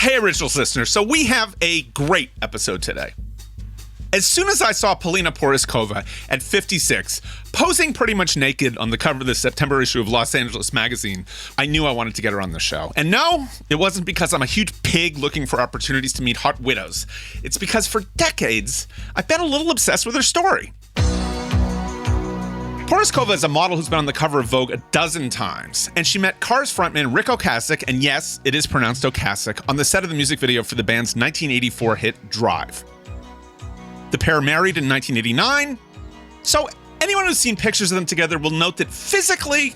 Hey, Originals listeners. So we have a great episode today. As soon as I saw Paulina Porizkova at 56, posing pretty much naked on the cover of the September issue of Los Angeles magazine, I knew I wanted to get her on the show. And no, it wasn't because I'm a huge pig looking for opportunities to meet hot widows. It's because for decades, I've been a little obsessed with her story. Porizkova is a model who's been on the cover of Vogue a dozen times, and she met Cars frontman Ric Ocasek, and yes, it is pronounced Ocasek, on the set of the music video for the band's 1984 hit Drive. The pair married in 1989, so anyone who's seen pictures of them together will note that physically,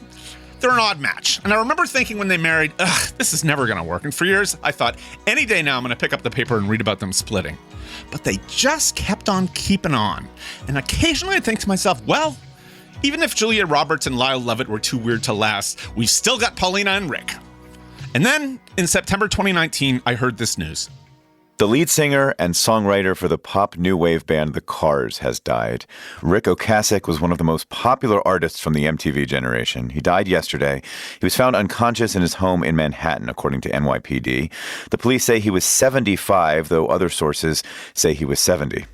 they're an odd match. And I remember thinking when they married, this is never gonna work. And for years, I thought, any day now I'm gonna pick up the paper and read about them splitting. But they just kept on keeping on. And occasionally I think to myself, well, even if Julia Roberts and Lyle Lovett were too weird to last, we've still got Paulina and Ric. And then, in September 2019, I heard this news. The lead singer and songwriter for the pop new wave band The Cars has died. Ric Ocasek was one of the most popular artists from the MTV generation. He died yesterday. He was found unconscious in his home in Manhattan, according to NYPD. The police say he was 75, though other sources say he was 70.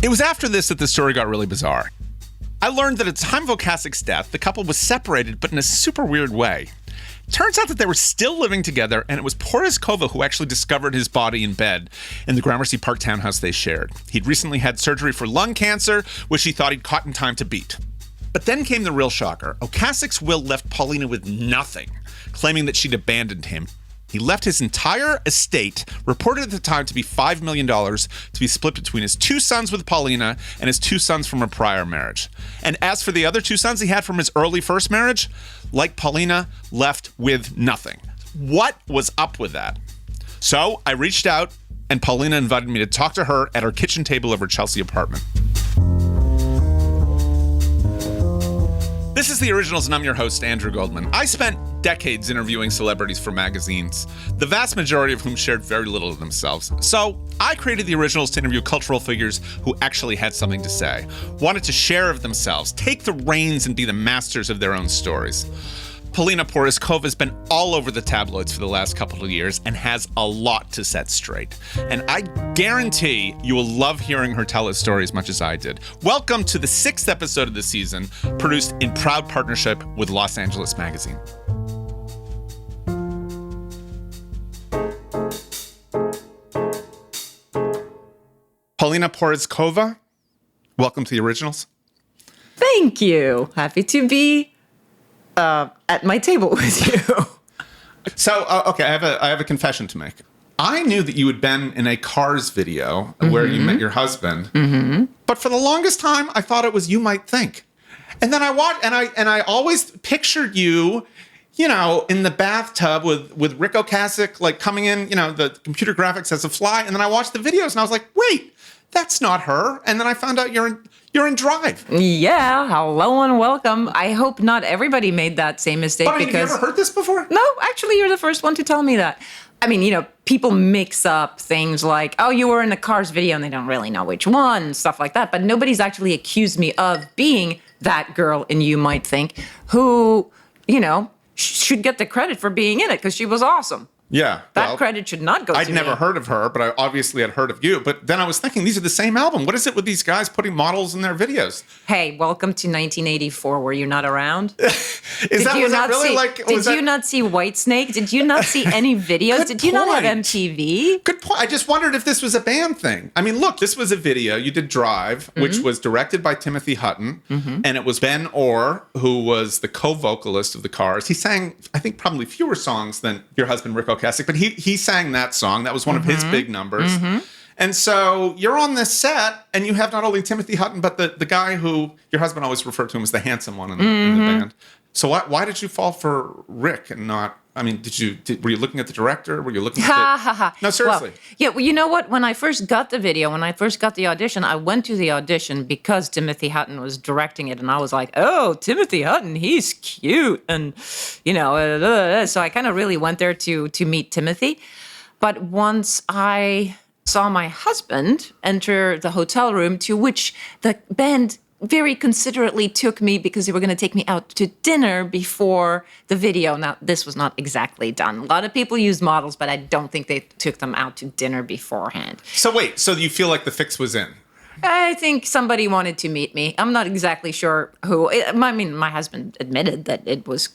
It was after this that the story got really bizarre. I learned that at the time of Ocasek's death, the couple was separated, but in a super weird way. Turns out that they were still living together, and it was Porizkova who actually discovered his body in bed in the Gramercy Park townhouse they shared. He'd recently had surgery for lung cancer, which he thought he'd caught in time to beat. But then came the real shocker. Ocasek's will left Paulina with nothing, claiming that she'd abandoned him. He left his entire estate, reported at the time to be $5 million, to be split between his two sons with Paulina and his two sons from a prior marriage. And as for the other two sons he had from his early first marriage, like Paulina, left with nothing. What was up with that? So I reached out, and Paulina invited me to talk to her at her kitchen table of her Chelsea apartment. This is The Originals, and I'm your host, Andrew Goldman. I spent decades interviewing celebrities for magazines, the vast majority of whom shared very little of themselves. So I created The Originals to interview cultural figures who actually had something to say, wanted to share of themselves, take the reins and be the masters of their own stories. Paulina Porizkova has been all over the tabloids for the last couple of years and has a lot to set straight. And I guarantee you will love hearing her tell her story as much as I did. Welcome to the 6th episode of the season, produced in proud partnership with Los Angeles magazine. Paulina Porizkova, welcome to The Originals. Thank you. Happy to be at my table with you. So, okay, I have a confession to make. I knew that you had been in a Cars video where you met your husband, but for the longest time, I thought it was You Might Think. And then I watched, and I always pictured you, in the bathtub with Ric Ocasek, like coming in, the computer graphics as a fly. And then I watched the videos, and I was like, wait, that's not her. And then I found out you're in Drive. Yeah, hello and welcome. I hope not everybody made that same mistake. But have you ever heard this before? No, actually, you're the first one to tell me that. I mean, people mix up things like, oh, you were in the Cars video and they don't really know which one, and stuff like that. But nobody's actually accused me of being that girl in You Might Think who, should get the credit for being in it because she was awesome. Yeah. That credit should not go to me. I'd never heard of her, but I obviously had heard of you. But then I was thinking, these are the same album. What is it with these guys putting models in their videos? Hey, welcome to 1984. Were you not around? Did you not see Whitesnake? Did you not see any videos? Did you not have MTV? Good point. I just wondered if this was a band thing. I mean, look, this was a video. You did Drive, which was directed by Timothy Hutton. And it was Ben Orr, who was the co-vocalist of The Cars. He sang, I think, probably fewer songs than your husband, Ric Ocasek, but he sang that song. That was one of his big numbers. And so you're on this set, and you have not only Timothy Hutton, but the guy who your husband always referred to him as the handsome one in the band. So why did you fall for Ric and not? I mean, were you looking at the director? Were you looking at No, seriously. Well, you know what? When I first got the video, when I first got the audition, I went to the audition because Timothy Hutton was directing it. And I was like, oh, Timothy Hutton, he's cute. And, so I kind of really went there to meet Timothy. But once I saw my husband enter the hotel room to which the band very considerately took me because they were going to take me out to dinner before the video. Now, this was not exactly done. A lot of people use models, but I don't think they took them out to dinner beforehand. So wait, so you feel like the fix was in? I think somebody wanted to meet me. I'm not exactly sure who. I mean, my husband admitted that it was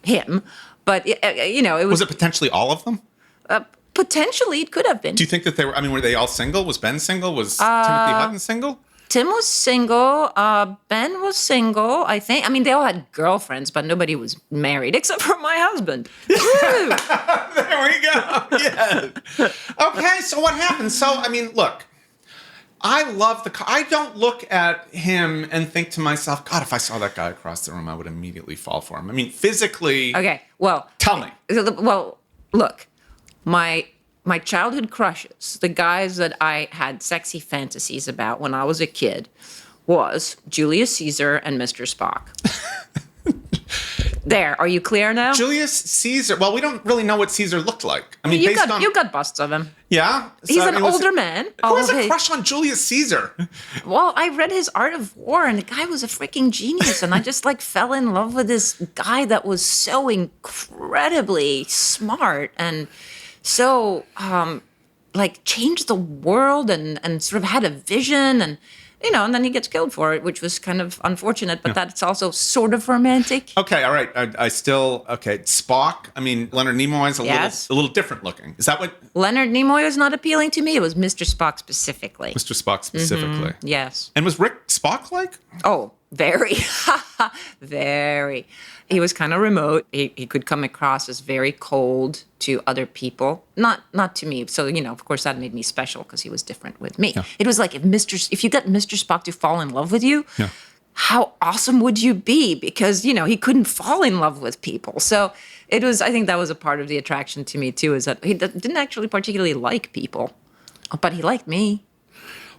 him, but, you know, it was... Was it potentially all of them? Potentially, it could have been. Do you think that they were, I mean, were they all single? Was Ben single? Was Timothy Hutton single? Tim was single. Ben was single, I think. I mean, they all had girlfriends, but nobody was married except for my husband. There we go. Yeah. Okay, so what happened? So, I mean, look, I love I don't look at him and think to myself, God, if I saw that guy across the room, I would immediately fall for him. I mean, physically. Okay, well. Tell me. Well, look, my childhood crushes, the guys that I had sexy fantasies about when I was a kid, was Julius Caesar and Mr. Spock. There, are you clear now? Julius Caesar. Well, we don't really know what Caesar looked like. I mean, you got busts of him. Yeah? He's an older man. Who has a crush on Julius Caesar? Well, I read his Art of War, and the guy was a freaking genius, and I just, fell in love with this guy that was so incredibly smart and so, changed the world and sort of had a vision and, and then he gets killed for it, which was kind of unfortunate, but that's also sort of romantic. Okay, all right. Spock, I mean, Leonard Nimoy is a little different looking. Is that what? Leonard Nimoy was not appealing to me. It was Mr. Spock specifically. Mr. Spock specifically. Mm-hmm. Yes. And was Rick Spock-like? Oh, very. Very. He was kind of remote. He could come across as very cold to other people, not to me. So, of course, that made me special because he was different with me. Yeah. It was like if you got Mr. Spock to fall in love with you, how awesome would you be? Because, he couldn't fall in love with people. So I think that was a part of the attraction to me, too, is that he didn't actually particularly like people, but he liked me.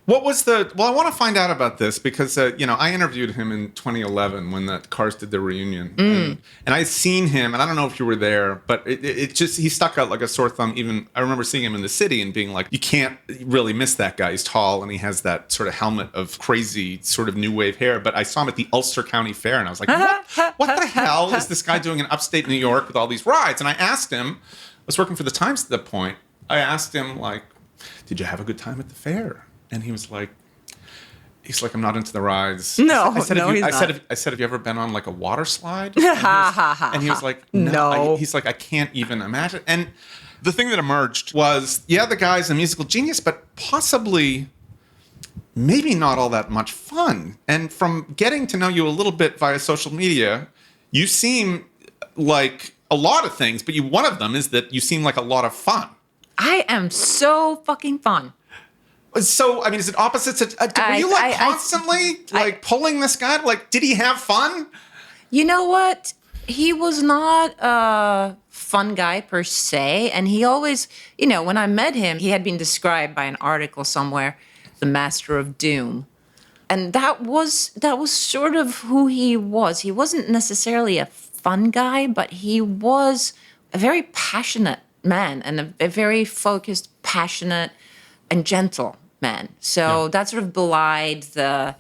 What was I want to find out about this because, I interviewed him in 2011 when the Cars did their reunion. And I'd seen him, and I don't know if you were there, but he stuck out like a sore thumb. Even I remember seeing him in the city and being like, you can't really miss that guy. He's tall, and he has that sort of helmet of crazy sort of new wave hair. But I saw him at the Ulster County Fair, and I was like, what the hell is this guy doing in upstate New York with all these rides? And I asked him, I was working for the Times at that point, I asked him, did you have a good time at the fair? And he's like, I'm not into the rides. No, I said, have you ever been on a water slide? And he was like, no. He's like, I can't even imagine. And the thing that emerged was, the guy's a musical genius, but possibly maybe not all that much fun. And from getting to know you a little bit via social media, you seem like a lot of things, but one of them is that you seem like a lot of fun. I am so fucking fun. So, I mean, is it opposites? Were you constantly pulling this guy? Did he have fun? You know what? He was not a fun guy per se. And he always, when I met him, he had been described by an article somewhere, the Master of Doom. And that was sort of who he was. He wasn't necessarily a fun guy, but he was a very passionate man and a very focused, passionate, and gentle man. So that sort of belied the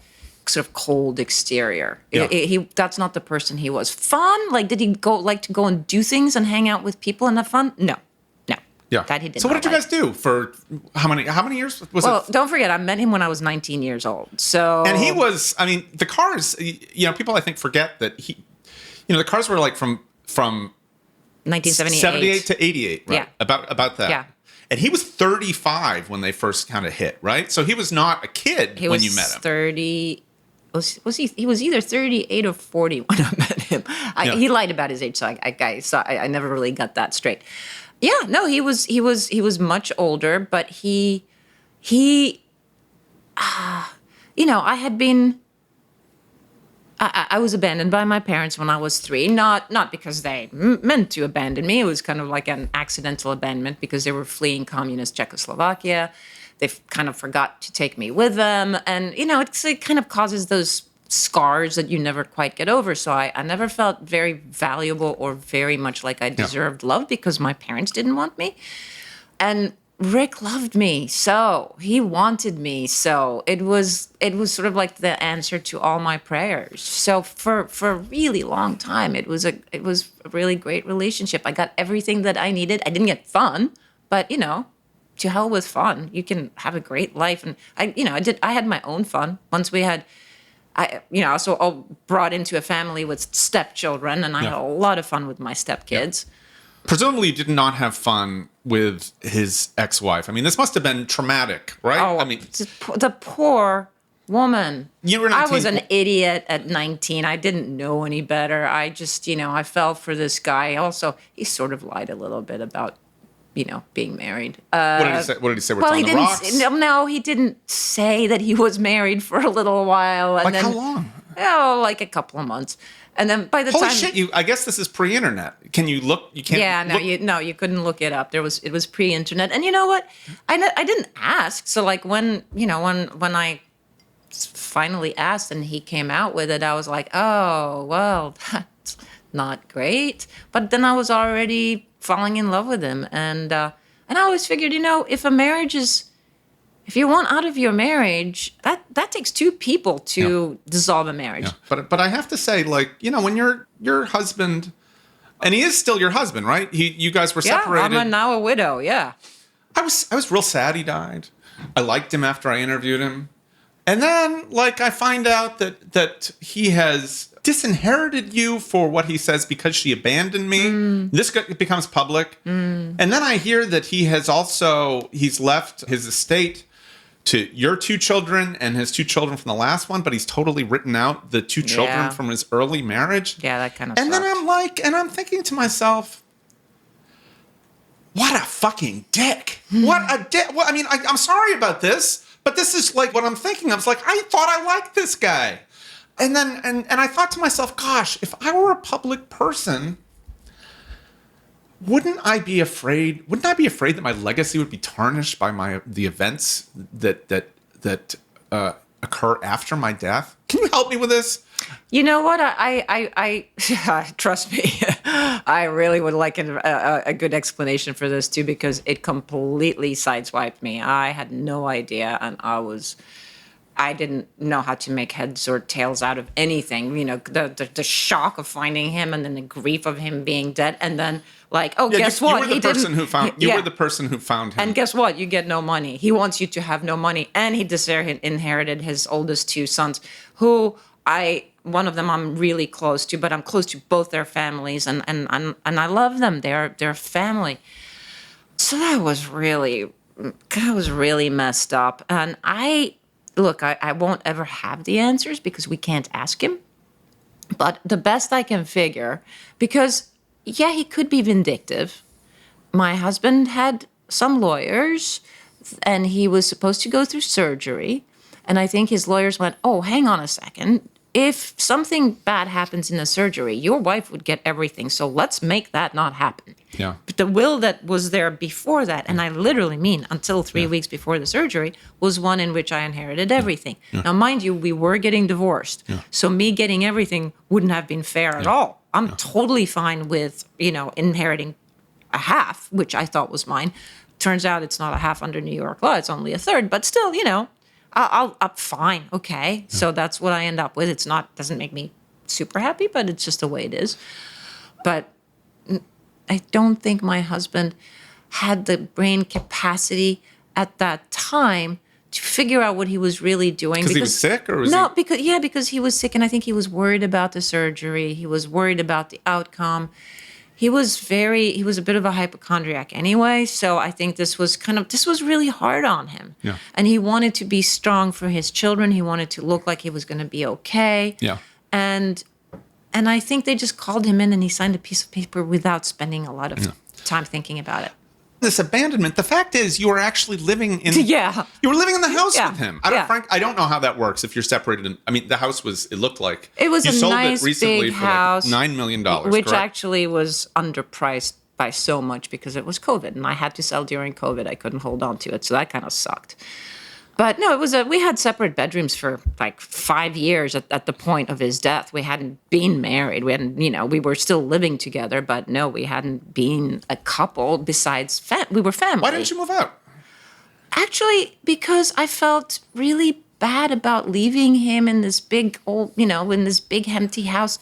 sort of cold exterior. Yeah. That's not the person he was. Fun? Did he like to go and do things and hang out with people and have fun? No. Yeah. That he did. So what did you guys do for how many years was it? Well, don't forget, I met him when I was 19 years old. So and he was. I mean, the Cars. People I think forget that the Cars were from 1978 78 to 88. Right? Yeah. About that. Yeah. And he was 35 when they first kind of hit, right? So he was not a kid when you met him. 30. Was he? He was either 38 or 40 when I met him. He lied about his age, so I never really got that straight. Yeah, no, he was much older, but I was abandoned by my parents when I was 3, not because they meant to abandon me. It was kind of like an accidental abandonment because they were fleeing communist Czechoslovakia. They kind of forgot to take me with them. And, it kind of causes those scars that you never quite get over. So I never felt very valuable or very much like I deserved love because my parents didn't want me. And Rick loved me so. He wanted me so. It was sort of like the answer to all my prayers. So for a really long time, it was a really great relationship. I got everything that I needed. I didn't get fun, but to hell with fun. You can have a great life, and I had my own fun. Once we had, I also brought into a family with stepchildren, and I had a lot of fun with my stepkids. Yeah. Presumably, you did not have fun with his ex-wife. I mean, this must have been traumatic, right? Oh, I mean, the poor woman. You were 19. I was an idiot at 19. I didn't know any better. I just, I fell for this guy. Also, he sort of lied a little bit about, being married. What did he say? What did he say? Well, he didn't. No, he didn't say that he was married for a little while. And like then, how long? Oh, like a couple of months. And then by the Holy time, shit! I guess this is pre-internet. Can you look? You can't. Yeah, you couldn't look it up. It was pre-internet. And you know what? I didn't ask. So like when I finally asked and he came out with it, I was like, oh well, that's not great. But then I was already falling in love with him, and I always figured, if you want out of your marriage, that takes two people to dissolve a marriage. Yeah. But I have to say, like, when your husband, and he is still your husband, right? You guys were separated. Yeah, I'm now a widow. Yeah. I was real sad he died. I liked him after I interviewed him, and then like I find out that he has disinherited you for what he says because she abandoned me. This becomes public, and then I hear that he's left his estate to your two children and his two children from the last one, but he's totally written out the two children from his early marriage. Yeah, that kind of And sucked. then I'm thinking to myself, what a fucking dick. What a dick. Well, I mean, I'm sorry about this, but this is like what I'm thinking. I was like, I thought I liked this guy. And then, and I thought to myself, gosh, if I were a public person, wouldn't I be afraid that my legacy would be tarnished by the events that occur after my death? Can you help me with this? You know what? I trust me. I really would like a good explanation for this too, because it completely sideswiped me. I had no idea, and I didn't know how to make heads or tails out of anything. The shock of finding him, and then the grief of him being dead, and then guess what? You were the person who found him. And guess what? You get no money. He wants you to have no money, and he disinherited his oldest two sons, who one of them I'm really close to, but I'm close to both their families, and I love them. They're family. So that was really messed up. And I won't ever have the answers because we can't ask him. But the best I can figure, because he could be vindictive. My husband had some lawyers, and he was supposed to go through surgery. And I think his lawyers went, oh, hang on a second. If something bad happens in the surgery, your wife would get everything. So let's make that not happen. Yeah. But the will that was there before that, and I literally mean until 3 weeks before the surgery, was one in which I inherited everything. Yeah. Now, mind you, we were getting divorced. Yeah. So me getting everything wouldn't have been fair at all. I'm totally fine with, inheriting a half, which I thought was mine. Turns out it's not a half under New York law. It's only a third. But still, I'm fine. Okay. Yeah. So that's what I end up with. Doesn't make me super happy, but it's just the way it is. But I don't think my husband had the brain capacity at that time to figure out what he was really doing. Because he was sick, or was because he was sick, and I think he was worried about the surgery. He was worried about the outcome. He was a bit of a hypochondriac anyway, so I think this was really hard on him. Yeah. And he wanted to be strong for his children. He wanted to look like he was going to be okay. Yeah. And I think they just called him in, and he signed a piece of paper without spending a lot of time thinking about it. This abandonment. The fact is, you were actually living in. Yeah. You were living in the house with him. I don't know how that works if you're separated. The house was. It looked like it was a nice big house, like $9 million, which correct? actually was underpriced by so much because it was COVID, and I had to sell during COVID. I couldn't hold on to it, so that kind of sucked. But no, we had separate bedrooms for like 5 years at the point of his death. We hadn't been married. We hadn't, we were still living together, but no, we hadn't been a couple besides we were family. Why didn't you move out? Actually, because I felt really bad about leaving him in this big old, in this big empty house.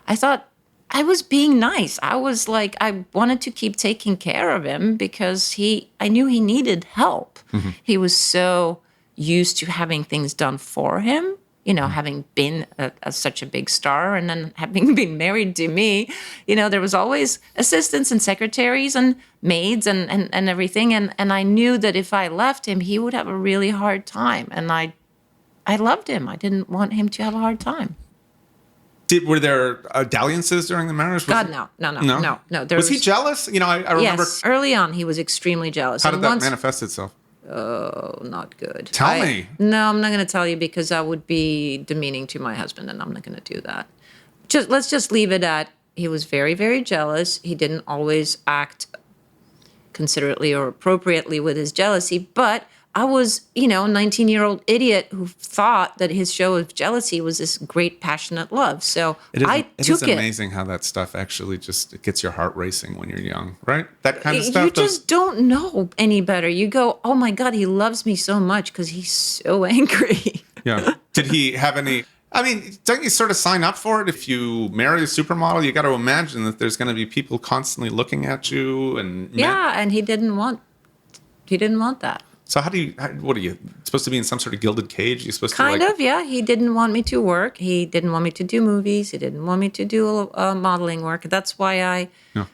I thought I was being nice. I was like, I wanted to keep taking care of him because I knew he needed help. He was so used to having things done for him, having been such a big star and then having been married to me, there was always assistants and secretaries and maids and everything. And I knew that if I left him, he would have a really hard time. And I loved him. I didn't want him to have a hard time. Were there dalliances during the marriage? No. Was he jealous? I remember. Yes, early on he was extremely jealous. How did that manifest itself? Oh, not good. Tell me. No, I'm not going to tell you because that would be demeaning to my husband, and I'm not going to do that. Let's just leave it at he was very, very jealous. He didn't always act considerately or appropriately with his jealousy, but I was, a 19-year-old idiot who thought that his show of jealousy was this great, passionate love. So I took it. It is amazing how that stuff actually it gets your heart racing when you're young, right? That kind of stuff. You just don't know any better. You go, oh my God, he loves me so much because he's so angry. Yeah. Did he have any... I mean, don't you sort of sign up for it? If you marry a supermodel, you got to imagine that there's going to be people constantly looking at you. And he didn't want that. So what are you supposed to be in some sort of gilded cage? You're supposed kind of, yeah. He didn't want me to work. He didn't want me to do movies. He didn't want me to do modeling work. That's why I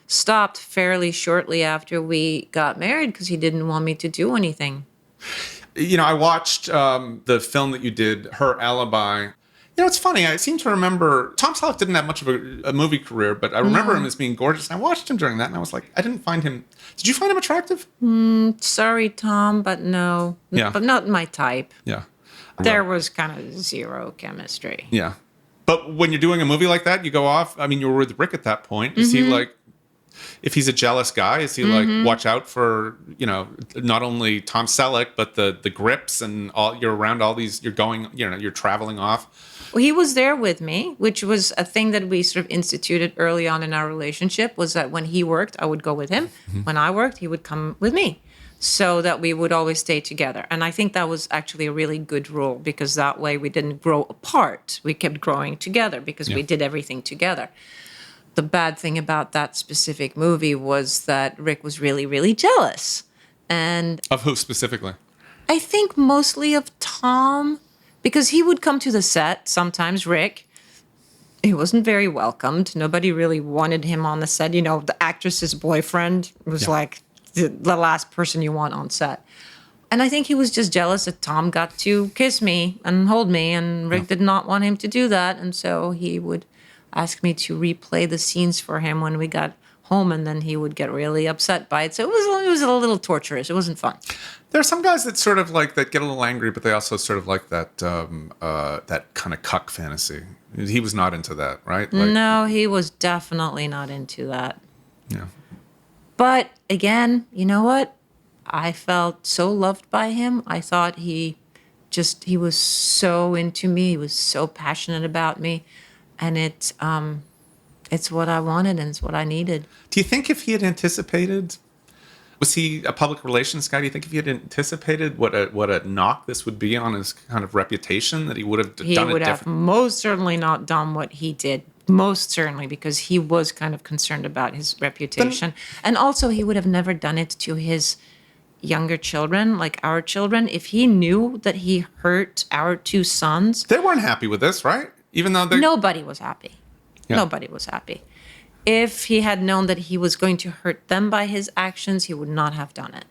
stopped fairly shortly after we got married because he didn't want me to do anything. I watched the film that you did, Her Alibi. It's funny. I seem to remember Tom Selleck didn't have much of a movie career, but I remember him as being gorgeous. And I watched him during that, and I was like, I didn't find him. Did you find him attractive? Sorry, Tom, but no. Yeah. But not my type. Yeah. There was kind of zero chemistry. Yeah. But when you're doing a movie like that, you go off. I mean, you were with Rick at that point. Is he like, if he's a jealous guy, is he like, watch out for, not only Tom Selleck, but the grips and all, you're around all these, you're going, you're traveling off. Well, he was there with me, which was a thing that we sort of instituted early on in our relationship, was that when he worked, I would go with him. When I worked, he would come with me, so that we would always stay together. And I think that was actually a really good rule, because that way we didn't grow apart. We kept growing together because we did everything together. The bad thing about that specific movie was that Rick was really, really jealous. And of who specifically? I think mostly of Tom. Because he would come to the set, sometimes Rick. He wasn't very welcomed. Nobody really wanted him on the set. The actress's boyfriend was like the last person you want on set. And I think he was just jealous that Tom got to kiss me and hold me, and Rick did not want him to do that. And so he would ask me to replay the scenes for him when we got home, and then he would get really upset by it. So it was a little torturous. It wasn't fun. There are some guys that sort of like that get a little angry, but they also sort of like that that kind of cuck fantasy. He was not into that, right? No, he was definitely not into that. Yeah. But again, you know what? I felt so loved by him. I thought he was so into me. He was so passionate about me, and it's what I wanted and it's what I needed. Do you think if he had anticipated, was he a public relations guy? Do you think if he had anticipated what a knock this would be on his kind of reputation, that he would have done it differently? He would have most certainly not done what he did. Most certainly, because he was kind of concerned about his reputation. And also, he would have never done it to his younger children, like our children. If he knew that he hurt our two sons... They weren't happy with this, right? Even though nobody was happy. Yeah. Nobody was happy. If he had known that he was going to hurt them by his actions, he would not have done it.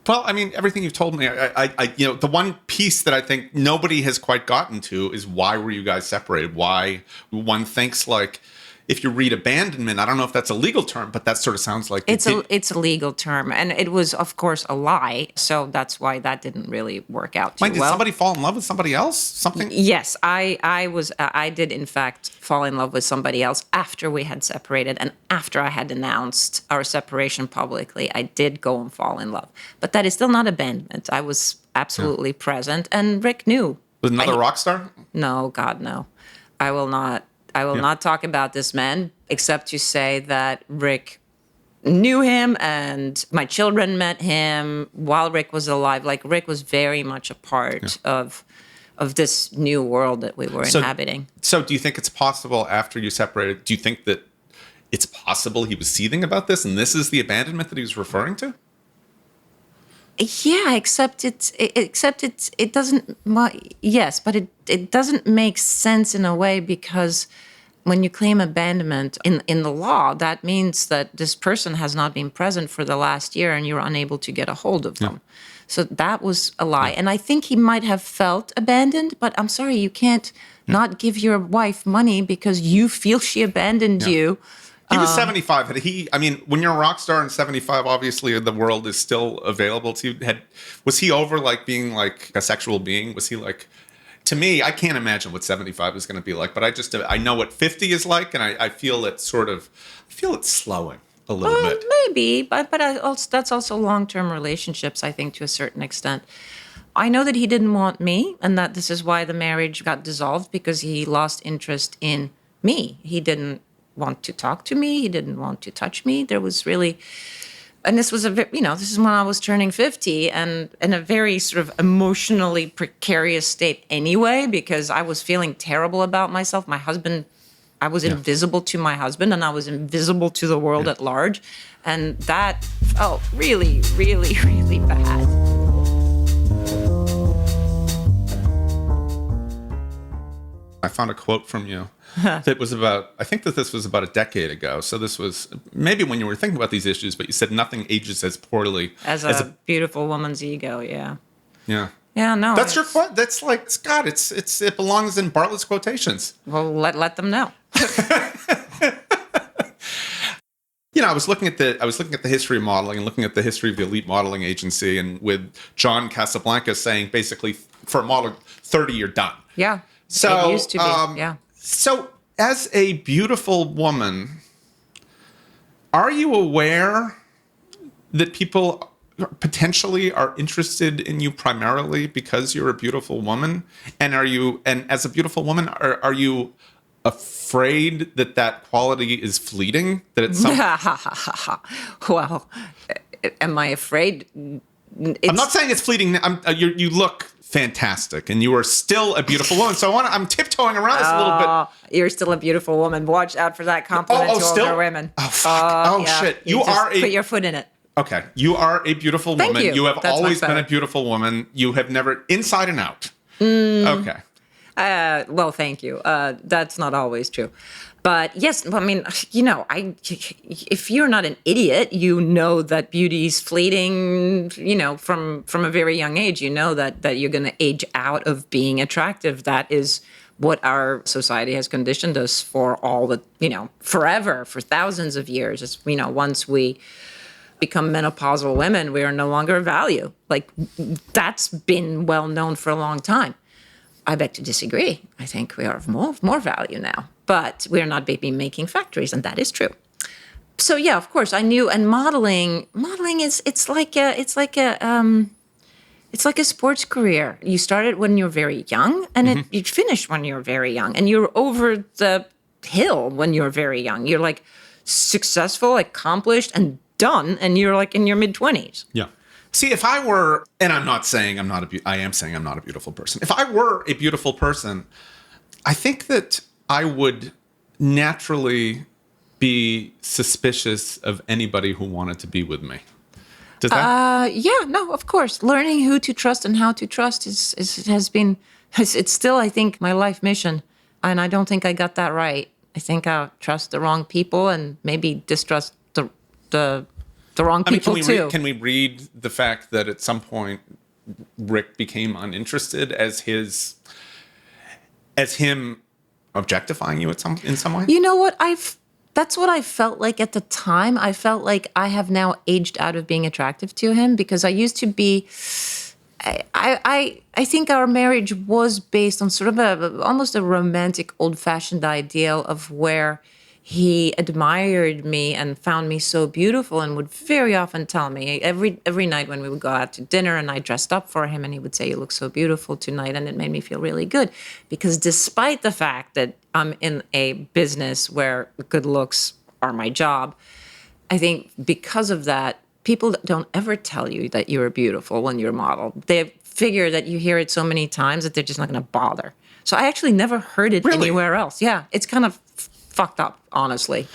Well, I mean, everything you've told me, I the one piece that I think nobody has quite gotten to is why were you guys separated? Why one thinks like, if you read abandonment, I don't know if that's a legal term, but that sort of sounds like it's a legal term, and it was, of course, a lie. So that's why that didn't really work out too well. Did somebody fall in love with somebody else? Something? Yes, I did in fact fall in love with somebody else after we had separated, and after I had announced our separation publicly. I did go and fall in love, but that is still not abandonment. I was absolutely present, and Rick knew. With another rock star? No, God, no. I will not talk about this man, except to say that Rick knew him and my children met him while Ric was alive. Like Ric was very much a part of this new world that we were inhabiting. So do you think it's possible after you separated, do you think that it's possible he was seething about this and this is the abandonment that he was referring to? Yeah, except it doesn't, well, yes, but it doesn't make sense in a way because when you claim abandonment in the law, that means that this person has not been present for the last year and you're unable to get a hold of them. So that was a lie. And I think he might have felt abandoned, but I'm sorry, you can't not give your wife money because you feel she abandoned you. He was 75. When you're a rock star in 75, obviously the world is still available to you. Was he over like being like a sexual being? Was he like, to me, I can't imagine what 75 is going to be like, but I know what 50 is like. And I feel it's slowing a little bit. Maybe, but that's also long-term relationships, I think, to a certain extent. I know that he didn't want me and that this is why the marriage got dissolved because he lost interest in me. He didn't want to talk to me. He didn't want to touch me. There was really, and this was this is when I was turning 50 and in a very sort of emotionally precarious state anyway, because I was feeling terrible about myself. My husband, I was invisible to my husband and I was invisible to the world at large. And that felt really, really, really bad. I found a quote from you that was I think that this was about a decade ago. So this was maybe when you were thinking about these issues, but you said nothing ages as poorly as a beautiful woman's ego. Yeah. Yeah. Yeah, no. That's your quote. That's like, Scott, it belongs in Bartlett's quotations. Well, let them know. I was looking at the history of modeling and looking at the history of the elite modeling agency, and with John Casablanca saying basically for a model 30 you're done. Yeah. So it used to be. Yeah. So as a beautiful woman, are you aware that people potentially are interested in you primarily because you're a beautiful woman? And as a beautiful woman, are you afraid that quality is fleeting? That it's Well, am I afraid? I'm not saying it's fleeting. You look fantastic, and you are still a beautiful woman. So I'm tiptoeing around this a little bit. You're still a beautiful woman. Watch out for that compliment to older women. Oh, fuck. Shit. You put your foot in it. Okay. You are a beautiful woman. Thank you. You have That's always much better. been a beautiful woman. You have never, inside and out. Okay. Well, thank you. That's not always true. But yes, I mean, if you're not an idiot, you know that beauty is fleeting, from a very young age. You know that you're going to age out of being attractive. That is what our society has conditioned us for forever, for thousands of years. It's, once we become menopausal women, we are no longer of value. Like, that's been well known for a long time. I beg to disagree. I think we are of more value now, but we're not baby making factories, and that is true. So yeah, of course, I knew. And modeling is it's like a sports career. You started when you're very young, and you finish when you're very young, and you're over the hill when you're very young. You're like successful, accomplished, and done, and you're like in your mid-20s. Yeah. See, if I were, and I'm not saying I am saying I'm not a beautiful person. If I were a beautiful person, I think that I would naturally be suspicious of anybody who wanted to be with me. Does that? Yeah, no, of course. Learning who to trust and how to trust it's still, I think, my life mission. And I don't think I got that right. I think I trust the wrong people and maybe distrust the wrong people too. Can we read the fact that at some point Ric became uninterested as him objectifying you in some way? You know what? That's what I felt like at the time. I felt like I have now aged out of being attractive to him because I used to be. I think our marriage was based on sort of almost a romantic, old-fashioned ideal of where he admired me and found me so beautiful and would very often tell me every night when we would go out to dinner and I dressed up for him and he would say, "You look so beautiful tonight," and it made me feel really good because despite the fact that I'm in a business where good looks are my job, I think because of that, people don't ever tell you that you're beautiful when you're a model. They figure that you hear it so many times that they're just not going to bother. So I actually never heard it anywhere else. Yeah, it's kind of fucked up, honestly.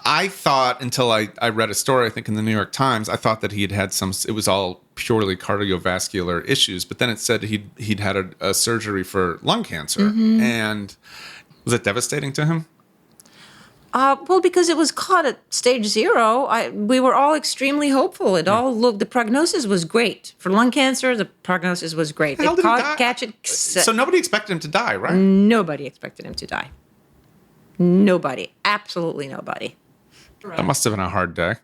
I thought until I read a story, I think in the New York Times, I thought that he had some, it was all purely cardiovascular issues, but then it said he'd had a surgery for lung cancer. Mm-hmm. And was it devastating to him? Well, because it was caught at stage 0, we were all extremely hopeful. The prognosis was great. For lung cancer, the prognosis was great. How did he die? Catch it. So nobody expected him to die, right? Nobody expected him to die. Nobody. Absolutely nobody. That must have been a hard day.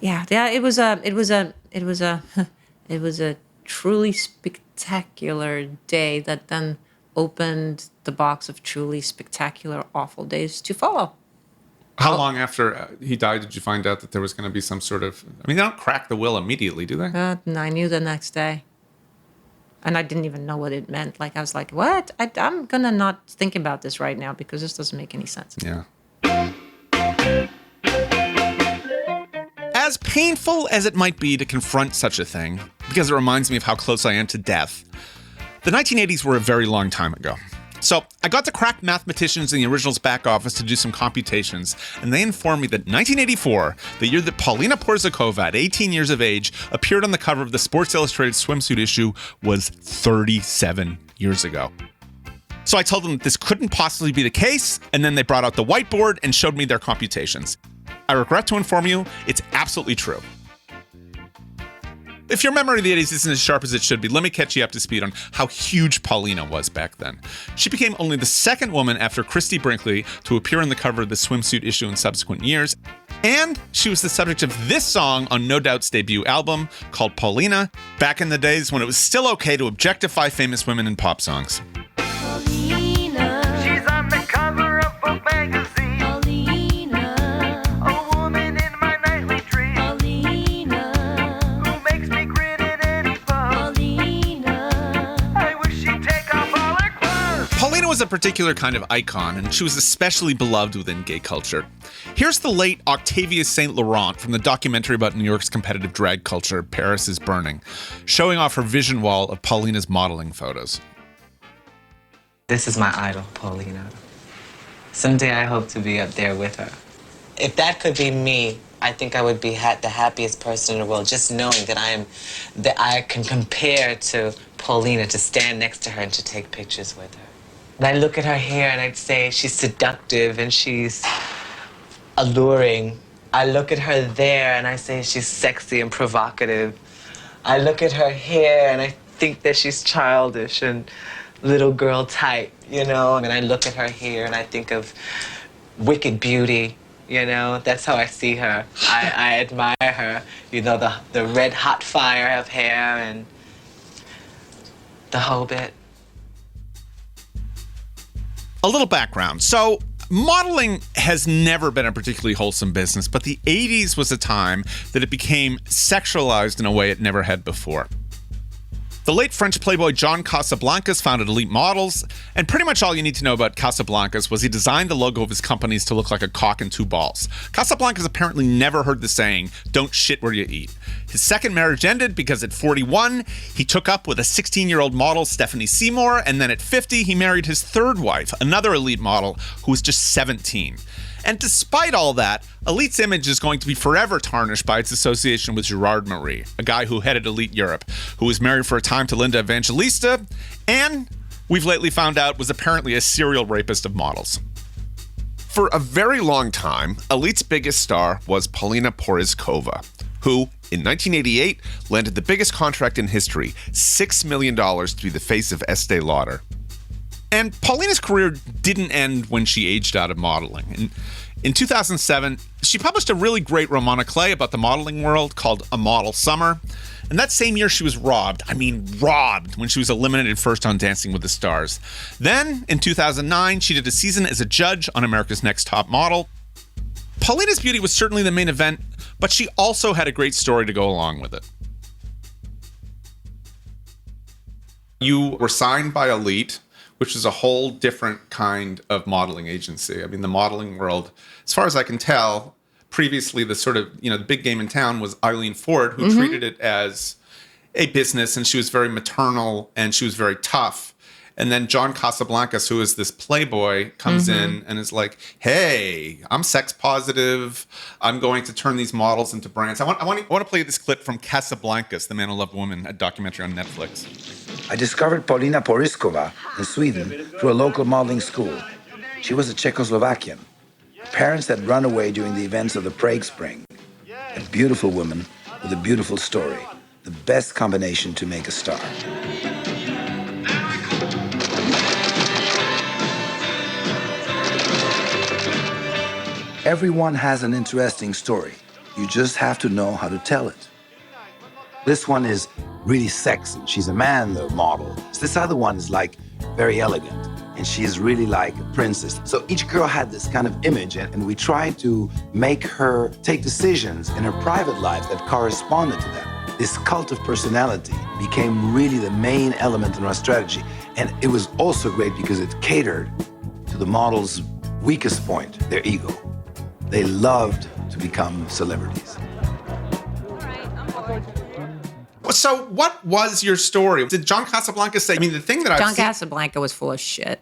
Yeah. It was a truly spectacular day that then opened the box of truly spectacular, awful days to follow. How long after he died did you find out that there was going to be some sort of... I mean, they don't crack the will immediately, do they? And I knew the next day. And I didn't even know what it meant. Like, I was like, what? I'm going to not think about this right now because this doesn't make any sense. Yeah. As painful as it might be to confront such a thing, because it reminds me of how close I am to death, the 1980s were a very long time ago. So I got to crack mathematicians in the original's back office to do some computations, and they informed me that 1984, the year that Paulina Porizkova, at 18 years of age, appeared on the cover of the Sports Illustrated swimsuit issue, was 37 years ago. So I told them that this couldn't possibly be the case, and then they brought out the whiteboard and showed me their computations. I regret to inform you, it's absolutely true. If your memory of the 80s isn't as sharp as it should be, let me catch you up to speed on how huge Paulina was back then. She became only the second woman after Christy Brinkley to appear on the cover of the swimsuit issue in subsequent years. And she was the subject of this song on No Doubt's debut album called Paulina, back in the days when it was still okay to objectify famous women in pop songs. Paulina. She's on the cover of Vogue magazine. Paulina. A woman in my nightly dream. Paulina. Who makes me grin in any pub. Paulina. I wish she'd take off all her clothes. Paulina was a particular kind of icon, and she was especially beloved within gay culture. Here's the late Octavia St. Laurent from the documentary about New York's competitive drag culture, Paris is Burning, showing off her vision wall of Paulina's modeling photos. This is my idol, Paulina. Someday I hope to be up there with her. If that could be me, I think I would be the happiest person in the world, just knowing that I can compare to Paulina, to stand next to her and to take pictures with her. And I look at her hair and I'd say she's seductive and she's alluring. I look at her there and I say she's sexy and provocative. I look at her hair and I think that she's childish and little girl type, you know? And I look at her hair and I think of wicked beauty, you know? That's how I see her. I admire her, you know, the red hot fire of hair and the whole bit. A little background. So, modeling has never been a particularly wholesome business, but the 80s was a time that it became sexualized in a way it never had before. The late French playboy John Casablancas founded Elite Models, and pretty much all you need to know about Casablancas was he designed the logo of his companies to look like a cock and two balls. Casablancas apparently never heard the saying, "Don't shit where you eat." His second marriage ended because at 41, he took up with a 16-year-old model, Stephanie Seymour, and then at 50, he married his third wife, another Elite model, who was just 17. And despite all that, Elite's image is going to be forever tarnished by its association with Gerard Marie, a guy who headed Elite Europe, who was married for a time to Linda Evangelista, and we've lately found out was apparently a serial rapist of models. For a very long time, Elite's biggest star was Paulina Porizkova, who, in 1988, landed the biggest contract in history, $6 million to be the face of Estee Lauder. And Paulina's career didn't end when she aged out of modeling. In 2007, she published a really great roman à clé about the modeling world called A Model Summer. And that same year, she was robbed, when she was eliminated first on Dancing with the Stars. Then, in 2009, she did a season as a judge on America's Next Top Model. Paulina's beauty was certainly the main event, but she also had a great story to go along with it. You were signed by Elite which is a whole different kind of modeling agency. I mean, the modeling world, as far as I can tell, previously the sort of, the big game in town was Eileen Ford, who treated it as a business, and she was very maternal and she was very tough. And then John Casablancas, who is this playboy, comes in and is like, hey, I'm sex positive. I'm going to turn these models into brands. I want to play this clip from Casablancas, The Man Who Loved Women, a documentary on Netflix. I discovered Paulina Porizkova in Sweden through a local modeling school. She was a Czechoslovakian. Her parents had run away during the events of the Prague Spring. A beautiful woman with a beautiful story. The best combination to make a star. Everyone has an interesting story. You just have to know how to tell it. This one is really sexy. She's a man, the model. This other one is like very elegant, and she is really like a princess. So each girl had this kind of image, and we tried to make her take decisions in her private life that corresponded to that. This cult of personality became really the main element in our strategy. And it was also great because it catered to the model's weakest point, their ego. They loved to become celebrities. So what was your story? Did John Casablancas say, I mean, the thing that John Casablanca was full of shit.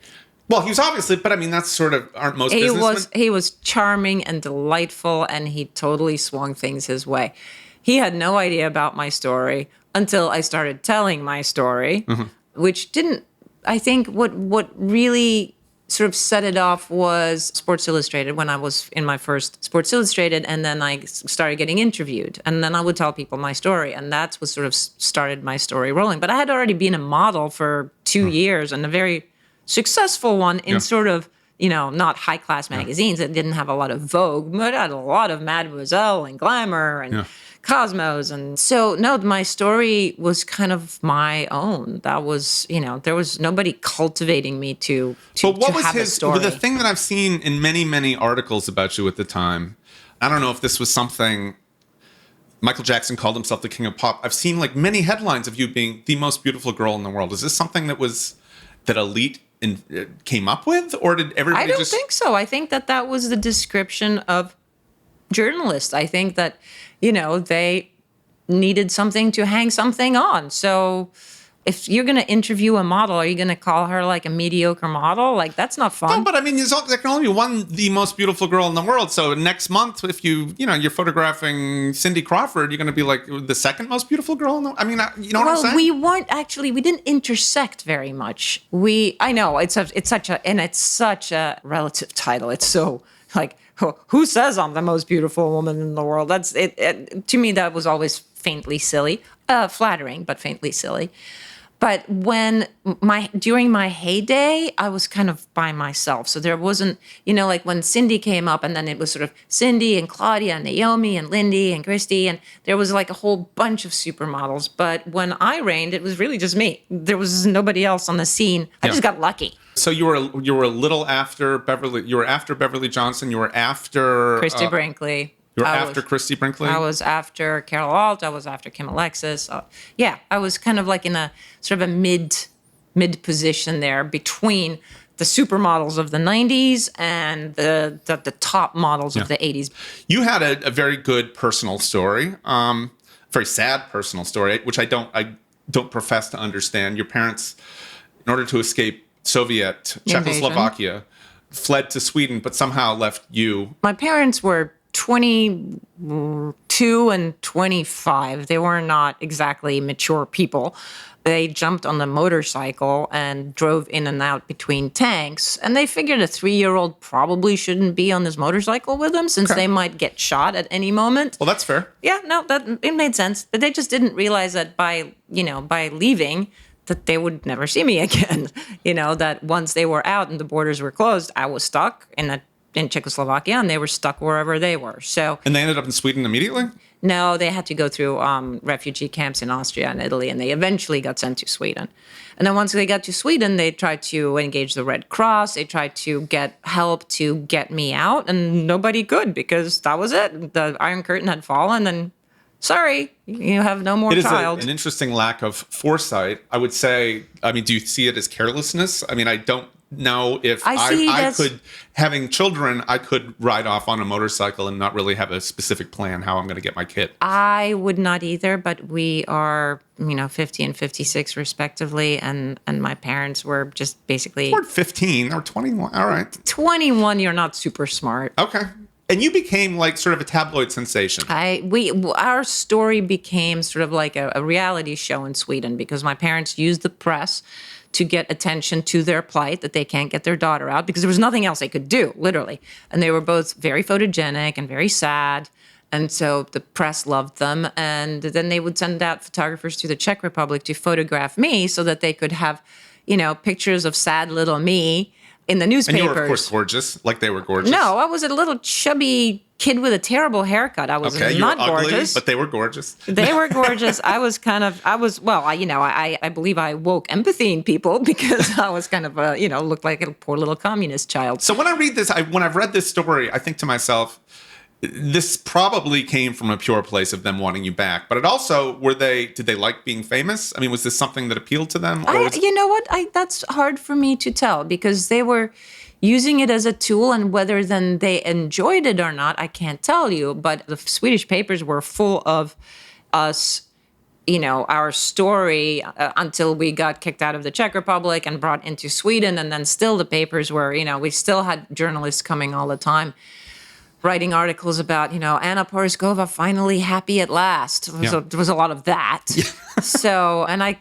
Well, he was obviously, but I mean, that's sort of, aren't most businessmen? He was charming and delightful, and he totally swung things his way. He had no idea about my story until I started telling my story, which didn't, I think what really sort of set it off was Sports Illustrated, when I was in my first Sports Illustrated, and then I started getting interviewed, and then I would tell people my story, and that's what sort of started my story rolling. But I had already been a model for 2 years, and a very successful one in sort of, not high-class magazines that didn't have a lot of Vogue, but had a lot of Mademoiselle and Glamour and Cosmos. And so, no, my story was kind of my own. That was, there was nobody cultivating me to But what was have a story. The thing that I've seen in many, many articles about you at the time, I don't know if this was something, Michael Jackson called himself the king of pop. I've seen like many headlines of you being the most beautiful girl in the world. Is this something that elite came up with, or did everybody I don't think so. I think that was the description of journalists. I think that, they needed something to hang something on. So if you're going to interview a model, are you going to call her like a mediocre model? Like, that's not fun. No, but I mean, there can only be one, the most beautiful girl in the world. So next month, if you're photographing Cindy Crawford, you're going to be like the second most beautiful girl in the. I mean, you know what I'm saying? We didn't intersect very much. I know it's such a relative title. It's so like, who says I'm the most beautiful woman in the world? That's it. To me, that was always faintly silly, flattering, but faintly silly. But during my heyday, I was kind of by myself. So there wasn't, like when Cindy came up, and then it was sort of Cindy and Claudia and Naomi and Lindy and Christy, and there was like a whole bunch of supermodels. But when I reigned, it was really just me. There was nobody else on the scene. I just got lucky. So you were a little after Beverly. You were after Beverly Johnson. You were after Christy Brinkley. You were after Christy Brinkley? I was after Carol Alt. I was after Kim Alexis. I was kind of like in a sort of a mid position there between the supermodels of the 90s and the top models of the 80s. You had a very good personal story, very sad personal story, which I don't profess to understand. Your parents, in order to escape Soviet Czechoslovakia, fled to Sweden, but somehow left you. My parents were 22 and 25. They were not exactly mature people. They jumped on the motorcycle and drove in and out between tanks. And they figured a 3-year-old probably shouldn't be on this motorcycle with them, since they might get shot at any moment. Well, that's fair. Yeah, no, it made sense. But they just didn't realize that by leaving, that they would never see me again. That once they were out and the borders were closed, I was stuck in Czechoslovakia, and they were stuck wherever they were. And they ended up in Sweden immediately? No, they had to go through refugee camps in Austria and Italy, and they eventually got sent to Sweden. And then once they got to Sweden, they tried to engage the Red Cross. They tried to get help to get me out, and nobody could, because that was it. The Iron Curtain had fallen, and sorry, you have no more It is child. an interesting lack of foresight. I would say, I mean, do you see it as carelessness? I mean, I don't know if I could, having children, I could ride off on a motorcycle and not really have a specific plan how I'm going to get my kid. I would not either, but we are, 50 and 56 respectively, and my parents were just basically... Or 15 or 21, all right. 21, you're not super smart. Okay. And you became like sort of a tabloid sensation. Our story became sort of like a reality show in Sweden because my parents used the press to get attention to their plight, that they can't get their daughter out because there was nothing else they could do, literally. And they were both very photogenic and very sad. And so the press loved them. And then they would send out photographers to the Czech Republic to photograph me so that they could have, pictures of sad little me in the newspapers. And you were, of course, gorgeous, like they were gorgeous. No, I was a little chubby kid with a terrible haircut. I was you not were ugly, gorgeous. but they were gorgeous. They were gorgeous. I believe I woke empathy in people because I was kind of looked like a poor little communist child. So when I read this, when I've read this story, I think to myself, this probably came from a pure place of them wanting you back. But it also, did they like being famous? I mean, was this something that appealed to them? You know what? That's hard for me to tell because they were using it as a tool, and whether then they enjoyed it or not, I can't tell you. But the Swedish papers were full of us, our story until we got kicked out of the Czech Republic and brought into Sweden. And then still the papers were, we still had journalists coming all the time, writing articles about, Anna Porizkova finally happy at last. There was a lot of that. Yeah. So, and I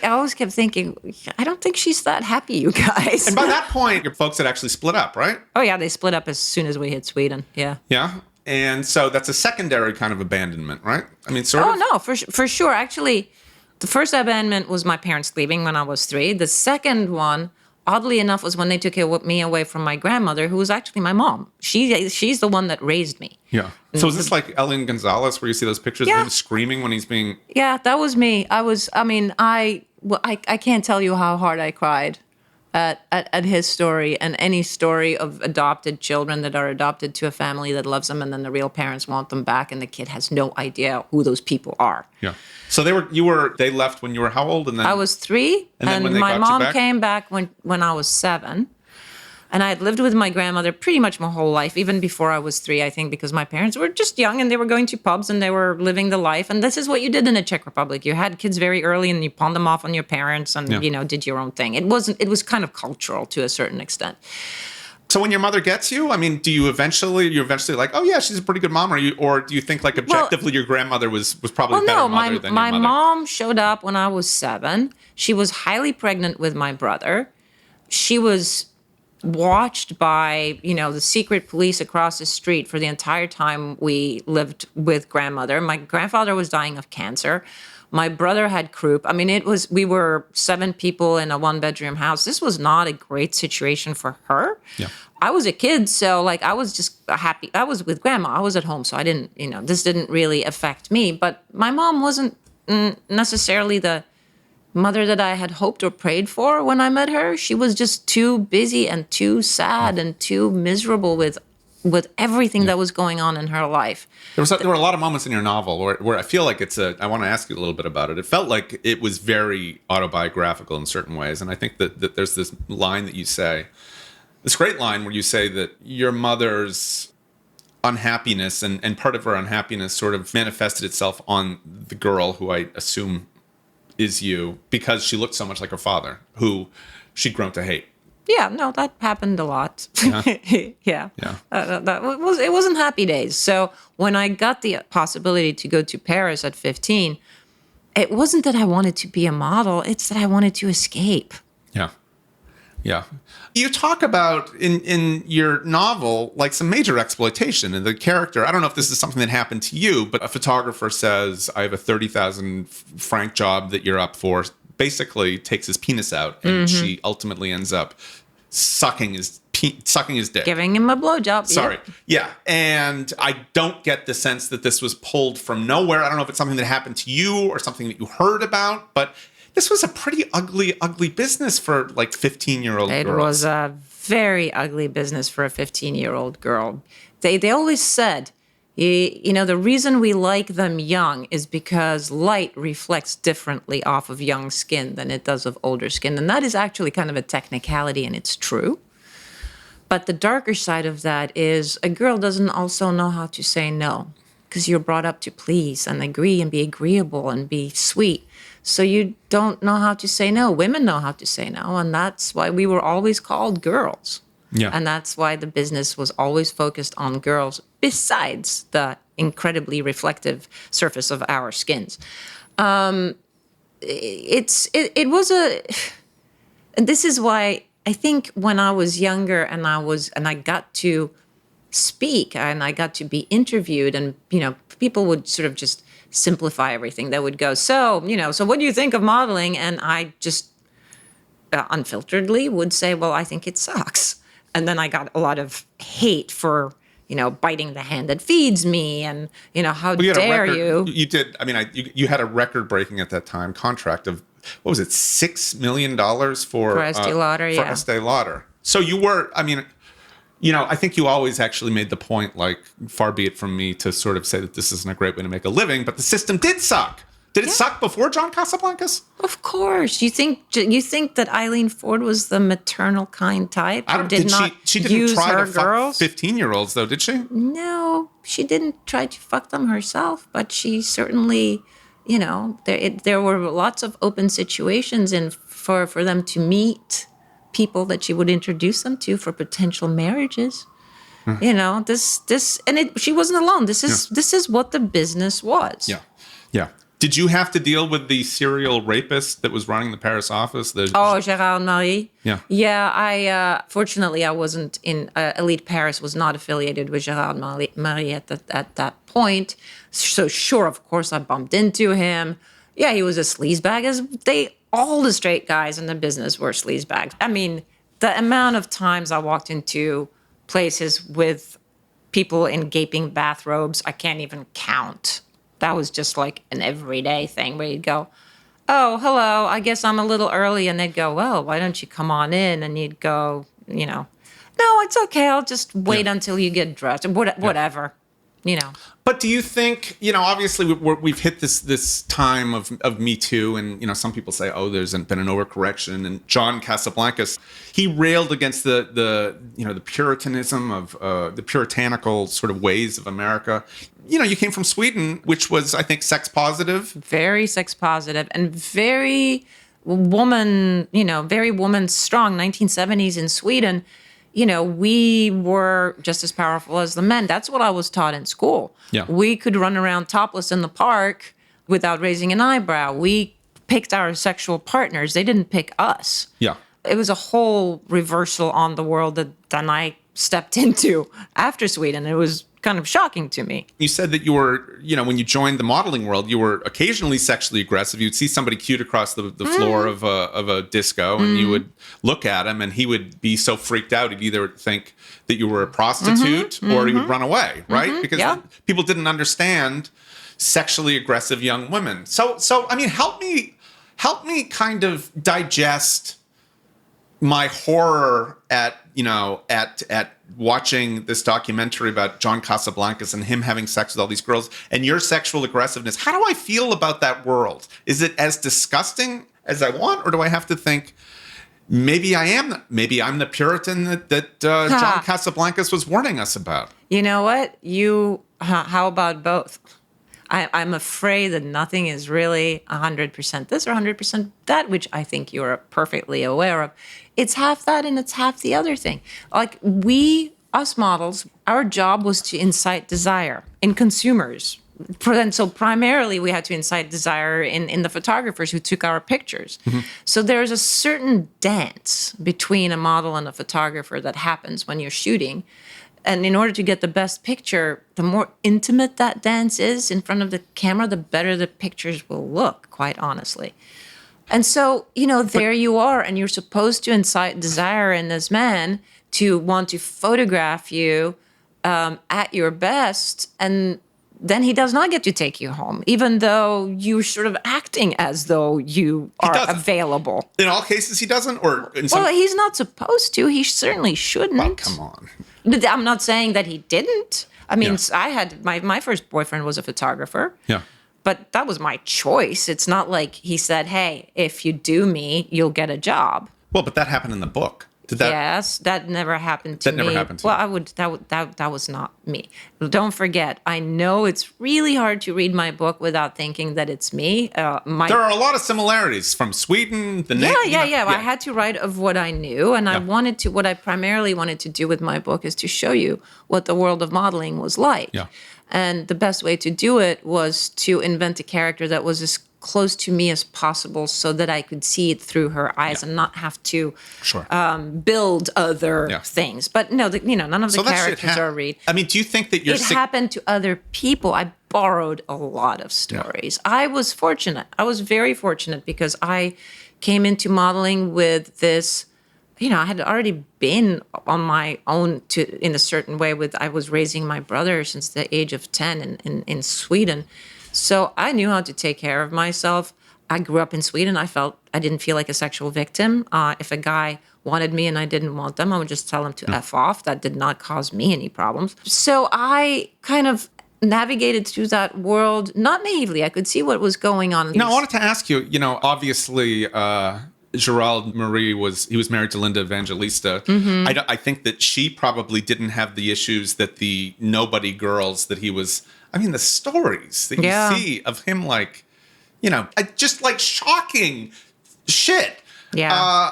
always kept thinking, I don't think she's that happy, you guys. And by that point, your folks had actually split up, right? Oh, yeah, they split up as soon as we hit Sweden, yeah. Yeah, and so that's a secondary kind of abandonment, right? I mean, sort of? Oh, no, for sure. Actually, the first abandonment was my parents leaving when I was 3. The second one, oddly enough, was when they took me away from my grandmother, who was actually my mom. She's the one that raised me. Yeah. So is this like Elian Gonzalez, where you see those pictures of him screaming when he's being... Yeah, that was me. I can't tell you how hard I cried at his story and any story of adopted children that are adopted to a family that loves them, and then the real parents want them back, and the kid has no idea who those people are. Yeah. So they left when you were how old? And then I was 3, and my mom came back when I was 7. And I had lived with my grandmother pretty much my whole life, even before I was 3, I think, because my parents were just young and they were going to pubs and they were living the life. And this is what you did in the Czech Republic. You had kids very early and you pawned them off on your parents and, did your own thing. It was kind of cultural to a certain extent. So when your mother gets you, I mean, you're eventually like, oh yeah, she's a pretty good mom, or do you think like objectively your grandmother was probably a better mother than your mother? My mom showed up when I was 7. She was highly pregnant with my brother. She was watched by, the secret police across the street for the entire time we lived with grandmother. My grandfather was dying of cancer. My brother had croup. I mean, we were 7 people in a 1-bedroom house. This was not a great situation for her. Yeah. I was a kid, so I was just happy. I was with grandma. I was at home, so I didn't, this didn't really affect me. But my mom wasn't necessarily the mother that I had hoped or prayed for when I met her. She was just too busy and too sad and too miserable with everything that was going on in her life. There were a lot of moments in your novel where I feel like I want to ask you a little bit about it. It felt like it was very autobiographical in certain ways. And I think that there's this line that you say, this great line where you say that your mother's unhappiness and part of her unhappiness sort of manifested itself on the girl who I assume is you, because she looked so much like her father, who she'd grown to hate. Yeah, no, that happened a lot. Yeah. It wasn't happy days. So when I got the possibility to go to Paris at 15, it wasn't that I wanted to be a model, it's that I wanted to escape. Yeah. Yeah. You talk about in your novel, like some major exploitation and the character. I don't know if this is something that happened to you, but a photographer says, I have a 30,000 franc job that you're up for. Basically takes his penis out and she ultimately ends up sucking his dick. Giving him a blowjob. Sorry. Yeah. And I don't get the sense that this was pulled from nowhere. I don't know if it's something that happened to you or something that you heard about, but this was a pretty ugly business for like 15-year-old girls. It was a very ugly business for a 15-year-old girl. They always said, The reason we like them young is because light reflects differently off of young skin than it does of older skin. And that is actually kind of a technicality, and it's true. But the darker side of that is a girl doesn't also know how to say no, because you're brought up to please and agree and be agreeable and be sweet. So you don't know how to say no. Women know how to say no, and that's why we were always called girls. Yeah. And that's why the business was always focused on girls, besides the incredibly reflective surface of our skins. And this is why I think when I was younger and I got to speak and I got to be interviewed, and people would sort of just simplify everything. They would go, so what do you think of modeling? And I just unfilteredly would say, well, I think it sucks. And then I got a lot of hate for, biting the hand that feeds me, and, how dare you? You did. I mean, you had a record-breaking at that time contract of, what was it, $6 million for Estée Lauder, for Estée Lauder. So you were, I think you always actually made the point, like, far be it from me to sort of say that this isn't a great way to make a living, but the system did suck. Did it suck before John Casablancas? Of course. You think that Eileen Ford was the maternal kind type? She didn't try to fuck 15-year-olds, though, did she? No, she didn't try to fuck them herself, but she certainly, there were lots of open situations for them to meet people that she would introduce them to for potential marriages. She wasn't alone. This is what the business was. Yeah. Did you have to deal with the serial rapist that was running the Paris office? Gérard Marie? Yeah. Yeah, fortunately, I wasn't in Elite Paris, was not affiliated with Gérard Marie at that point. So sure, of course, I bumped into him. Yeah, he was a sleazebag, as all the straight guys in the business were sleazebags. I mean, the amount of times I walked into places with people in gaping bathrobes, I can't even count. That was just like an everyday thing where you'd go, oh, hello, I guess I'm a little early. And they'd go, well, why don't you come on in? And you'd go, no, it's okay. I'll just wait until you get dressed, whatever. But do you think, obviously we've hit this time of Me Too, and, some people say, oh, there's been an overcorrection. And John Casablancas, he railed against the Puritanism of the puritanical sort of ways of America. You came from Sweden, which was, I think, sex positive. Very sex positive and very woman strong, 1970s in Sweden. We were just as powerful as the men. That's what I was taught in school. Yeah. We could run around topless in the park without raising an eyebrow. We picked our sexual partners. They didn't pick us. Yeah. It was a whole reversal on the world that then I stepped into after Sweden. It was kind of shocking to me. You said that you were, when you joined the modeling world, you were occasionally sexually aggressive. You'd see somebody cute across the floor of a disco, and you would look at him, and he would be so freaked out, he'd either think that you were a prostitute or he would run away, right? Because people didn't understand sexually aggressive young women. So I mean, help me kind of digest my horror at watching this documentary about John Casablancas and him having sex with all these girls and your sexual aggressiveness. How do I feel about that world? Is it as disgusting as I want, or do I have to think maybe I'm the Puritan that John Casablancas was warning us about? You know what? How about both? I'm afraid that nothing is really 100% this or 100% that, which I think you're perfectly aware of. It's half that and it's half the other thing. Like us models, our job was to incite desire in consumers. So primarily we had to incite desire in the photographers who took our pictures. Mm-hmm. So there's a certain dance between a model and a photographer that happens when you're shooting. And in order to get the best picture, the more intimate that dance is in front of the camera, the better the pictures will look, quite honestly. And so, there you are, and you're supposed to incite desire in this man to want to photograph you at your best, and then he does not get to take you home, even though you're sort of acting as though you are available. In all cases, he doesn't? Or in some... Well, he's not supposed to. He certainly shouldn't. Oh, come on. I'm not saying that he didn't. I mean, Yeah. I had my first boyfriend was a photographer. Yeah. But that was my choice. It's not like he said, "Hey, if you do me, you'll get a job." Well, but that happened in the book. Did that? Yes, that never happened to me. That never happened to well, you. that was not me. Don't forget, I know it's really hard to read my book without thinking that it's me. There are a lot of similarities from Sweden. The name. Yeah. I had to write of what I knew, and I wanted to. What I primarily wanted to do with my book is to show you what the world of modeling was like. Yeah. And the best way to do it was to invent a character that was as close to me as possible, so that I could see it through her eyes and not have to Sure. build other things. But no, none of the that shit characters are real. I mean, do you think that you're It happened to other people. I borrowed a lot of stories. I was fortunate. I was very fortunate because I came into modeling with this. I had already been on my own in a certain way. I was raising my brother since the age of 10 in Sweden. So I knew how to take care of myself. I grew up in Sweden. I didn't feel like a sexual victim. If a guy wanted me and I didn't want them, I would just tell him to F off. That did not cause me any problems. So I kind of navigated through that world, not naively. I could see what was going on. No, I wanted to ask you, obviously, Gerald Marie was married to Linda Evangelista. Mm-hmm. I think that she probably didn't have the issues that the nobody girls that he was. I mean, the stories that you see of him, just like shocking shit. Yeah.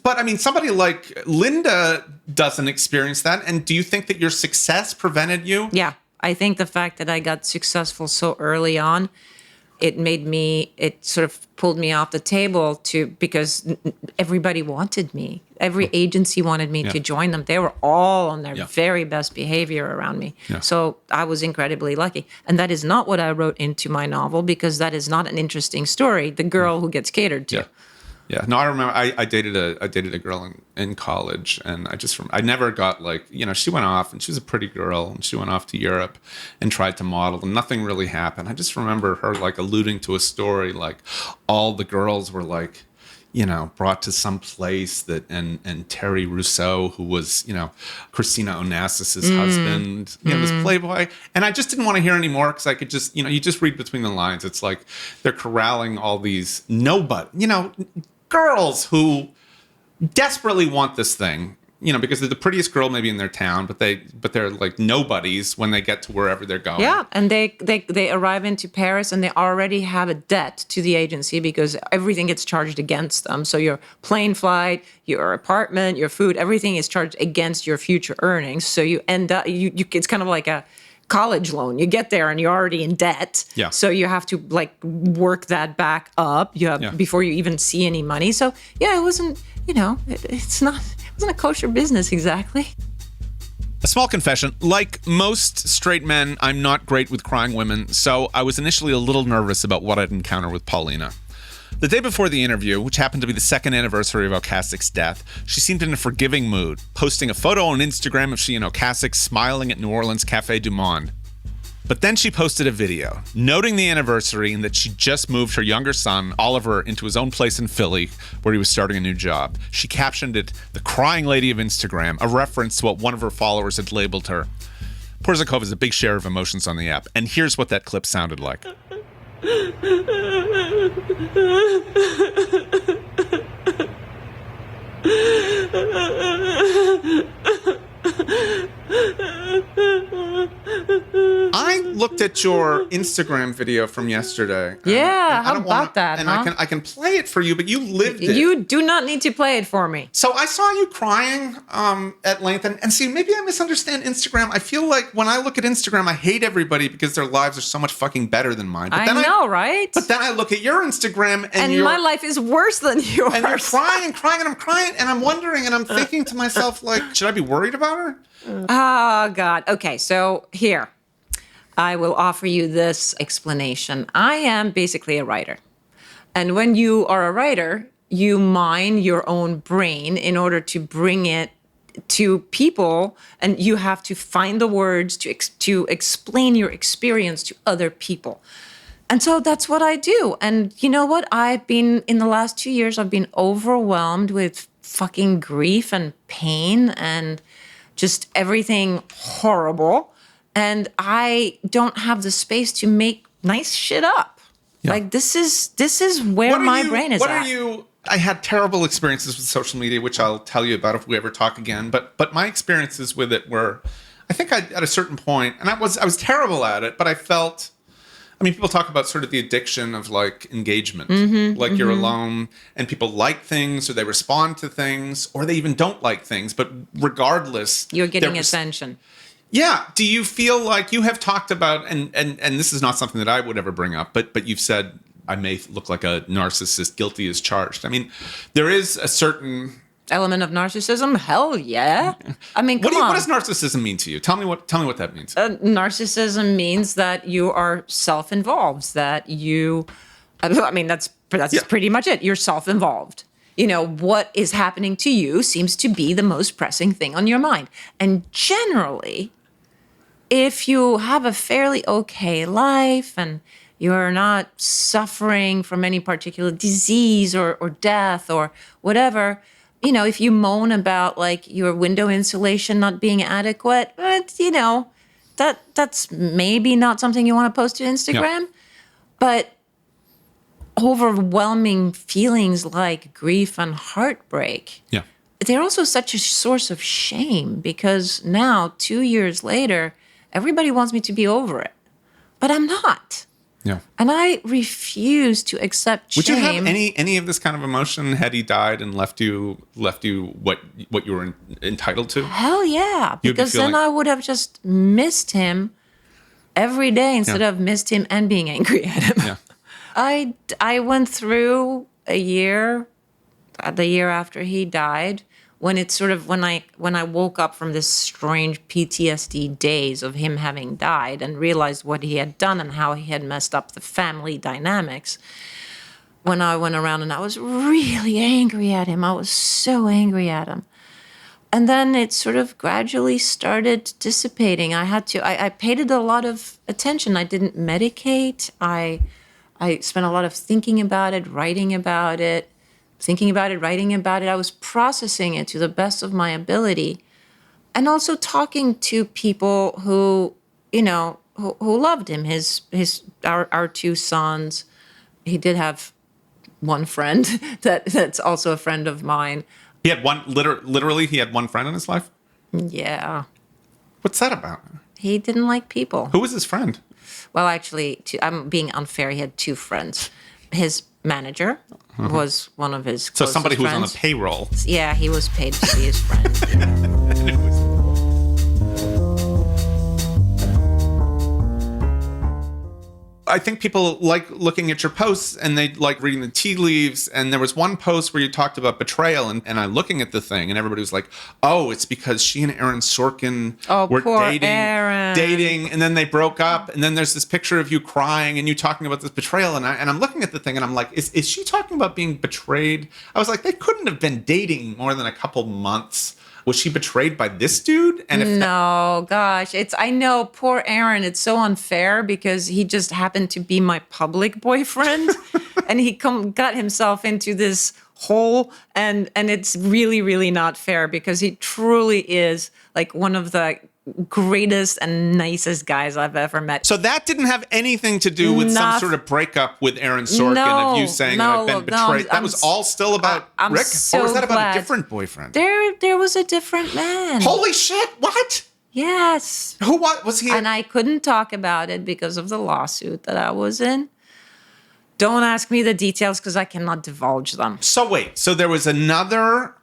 But I mean, somebody like Linda doesn't experience that. And do you think that your success prevented you? Yeah. I think the fact that I got successful so early on, it sort of pulled me off the table because everybody wanted me. Every agency wanted me to join them. They were all on their very best behavior around me. Yeah. So I was incredibly lucky. And that is not what I wrote into my novel, because that is not an interesting story. The girl who gets catered to. Yeah. Yeah, no, I remember I dated a girl in college, and I never got she went off, and she was a pretty girl, and she went off to Europe and tried to model, and nothing really happened. I just remember her alluding to a story all the girls were brought to some place that and Terry Rousseau, who was Christina Onassis's husband, was Playboy, and I just didn't want to hear anymore because I could just you just read between the lines. It's like they're corralling all these girls who desperately want this thing, because they're the prettiest girl maybe in their town, but they're like nobodies when they get to wherever they're going. Yeah, and they arrive into Paris and they already have a debt to the agency because everything gets charged against them. So your plane flight, your apartment, your food, everything is charged against your future earnings. So you end up it's kind of like a college loan. You get there and you're already in debt. Yeah. So you have to work that back up. Before you even see any money. So yeah, it wasn't. It wasn't a kosher business exactly. A small confession: like most straight men, I'm not great with crying women, so I was initially a little nervous about what I'd encounter with Paulina. The day before the interview, which happened to be the second anniversary of Ocasek's death, she seemed in a forgiving mood, posting a photo on Instagram of she and Ocasek smiling at New Orleans Café du Monde. But then she posted a video, noting the anniversary and that she just moved her younger son, Oliver, into his own place in Philly, where he was starting a new job. She captioned it, "The Crying Lady of Instagram," a reference to what one of her followers had labeled her. Porizkova has a big share of emotions on the app, and here's what that clip sounded like. I looked at your Instagram video from yesterday. Yeah, and I how don't about wanna- that, And huh? I can play it for you, but you lived it. You do not need to play it for me. So I saw you crying at length, and see, maybe I misunderstand Instagram. I feel like when I look at Instagram, I hate everybody because their lives are so much fucking better than mine. But I then know, right? But then I look at your Instagram, And my life is worse than yours. and you're crying, and I'm crying, and I'm wondering, and I'm thinking to myself, should I be worried about her? Oh, God. Okay, so here, I will offer you this explanation. I am basically a writer. And when you are a writer, you mine your own brain in order to bring it to people, and you have to find the words to explain your experience to other people. And so that's what I do. And you know what? In the last 2 years, I've been overwhelmed with fucking grief and pain and just everything horrible. And I don't have the space to make nice shit up. Yeah. Like this is where my brain is at. I had terrible experiences with social media, which I'll tell you about if we ever talk again. But my experiences with it were, I think at a certain point, and I was terrible at it, but I felt, I mean, people talk about sort of the addiction of like engagement. Like you're alone and people like things or they respond to things or they even don't like things. But regardless, You're getting attention. Yeah. Do you feel like you have talked about, and this is not something that I would ever bring up, but you've said, I may look like a narcissist, guilty as charged. I mean, there is a certain Element of narcissism? Hell yeah. I mean, come on. What does narcissism mean to you? Tell me what that means. Narcissism means that you are self-involved, that you, I mean, that's pretty much it. You're self-involved. You know, what is happening to you seems to be the most pressing thing on your mind. And generally, if you have a fairly okay life and you're not suffering from any particular disease or death or whatever, you know, if you moan about like your window insulation not being adequate, you know, that's maybe not something you want to post to Instagram. Yeah. But overwhelming feelings like grief and heartbreak, yeah, they're also such a source of shame because now, 2 years later, everybody wants me to be over it, but I'm not. Yeah. And I refuse to accept shame. Would you have any of this kind of emotion had he died and left you what you were entitled to? Hell yeah, because then I would have just missed him every day instead of missed him and being angry at him. Yeah. I went through a year, the year after he died, when it's sort of when I woke up from this strange PTSD days of him having died and realized what he had done and how he had messed up the family dynamics. When I went around and I was really angry at him, I was so angry at him. And then it sort of gradually started dissipating. I paid it a lot of attention. I didn't medicate. I spent a lot of thinking about it, writing about it. Writing about it. I was processing it to the best of my ability. And also talking to people who, you know, who loved him, our two sons. He did have one friend that's also a friend of mine. He had one, literally he had one friend in his life? Yeah. What's that about? He didn't like people. Who was his friend? Well, actually, I'm being unfair. He had two friends. His manager was one of his closest somebody who was friends. on the payroll. Yeah, he was paid to be his friend. I think people like looking at your posts and they like reading the tea leaves. And there was one post where you talked about betrayal and I'm looking at the thing and everybody was like, oh, it's because she and Aaron Sorkin were dating and then they broke up. And then there's this picture of you crying and you talking about this betrayal. And I'm looking at the thing and I'm like, is she talking about being betrayed? I was like, they couldn't have been dating more than a couple months. Was she betrayed by this dude? And gosh, I know, poor Aaron. It's so unfair because he just happened to be my public boyfriend, and he got himself into this hole, and it's really, really not fair because he truly is like one of the greatest and nicest guys I've ever met. So that didn't have anything to do with some sort of breakup with Aaron Sorkin of you saying that I've been betrayed. That was all still about Rick? So or was that about glad. a different boyfriend? There was a different man. Holy shit, what? Yes. Who was he? And I couldn't talk about it because of the lawsuit that I was in. Don't ask me the details because I cannot divulge them. So wait, so there was another...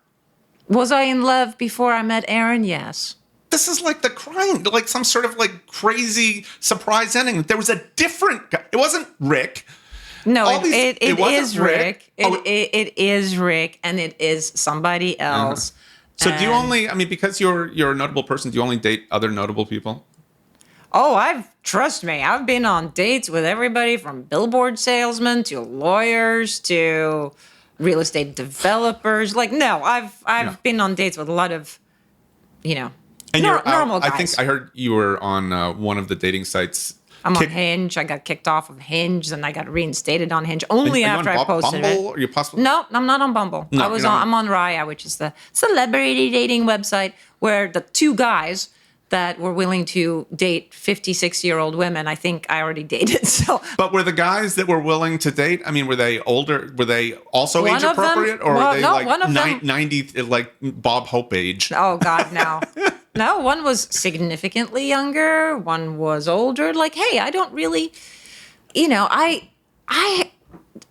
Was I in love before I met Aaron? Yes. This is like the crime, like some sort of like crazy surprise ending. There was a different guy. It wasn't Rick. No, it is Rick. It is Rick, and it is somebody else. So do you only, I mean, because you're a notable person, do you only date other notable people? Oh, trust me, I've been on dates with everybody from billboard salesmen to lawyers to real estate developers. Like, no, I've been on dates with a lot of, you know, and normal guys. I think I heard you were on one of the dating sites. I'm on Hinge. I got kicked off of Hinge, and I got reinstated on Hinge only after I posted Bumble? it. Are you possibly? No, I'm not on Bumble. No, I'm on Raya, which is the celebrity dating website where the two guys that were willing to date 56-year-old women, I think I already dated. So, But were the guys that were willing to date, I mean, were they older? Were they also One age of them- appropriate? Or well, were they no, like one of them- 90, like Bob Hope age? oh God, no. No, one was significantly younger. One was older. Like, hey, I don't really,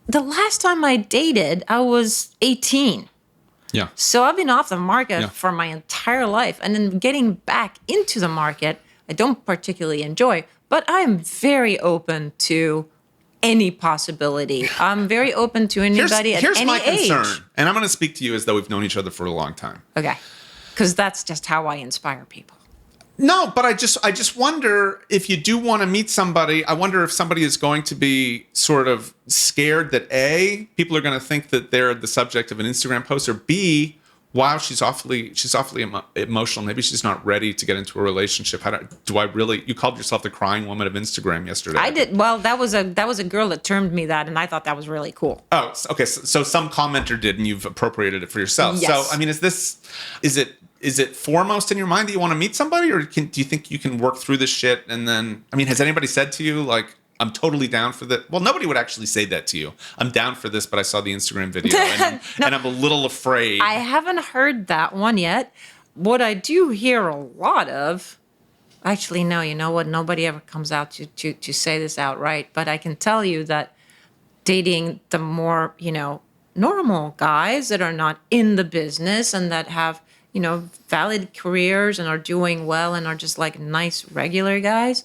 the last time I dated, I was 18. Yeah. So I've been off the market Yeah. for my entire life. And then getting back into the market, I don't particularly enjoy, but I'm very open to any possibility. I'm very open to anybody at Here's any my age. concern, and I'm going to speak to you as though we've known each other for a long time. Okay. Because that's just how I inspire people. No, but I just wonder if you do want to meet somebody. I wonder if somebody is going to be sort of scared that A, people are going to think that they're the subject of an Instagram post, or B, wow, she's awfully emotional. Maybe she's not ready to get into a relationship. Do I really? You called yourself the crying woman of Instagram yesterday. I did. Well, that was a girl that termed me that, and I thought that was really cool. Oh, okay. So some commenter did, and you've appropriated it for yourself. Yes. So I mean, is it foremost in your mind that you want to meet somebody, or do you think you can work through this shit? And then, I mean, has anybody said to you like, I'm totally down for that? Well, nobody would actually say that to you. I'm down for this, but I saw the Instagram video and, No. and I'm a little afraid. I haven't heard that one yet. What I do hear a lot of, actually, no, you know what? Nobody ever comes out to say this outright, but I can tell you that dating the more, normal guys that are not in the business and that have, valid careers and are doing well and are just like nice, regular guys.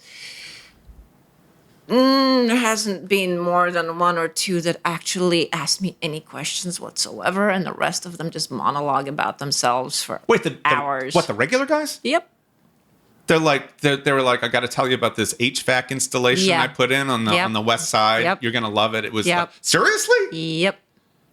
There hasn't been more than one or two that actually asked me any questions whatsoever, and the rest of them just monologue about themselves for hours. What, the regular guys? Yep. They were like, I got to tell you about this HVAC installation Yeah. I put in on the west side. Yep. You're gonna love it. It was Yep. Seriously? Yep.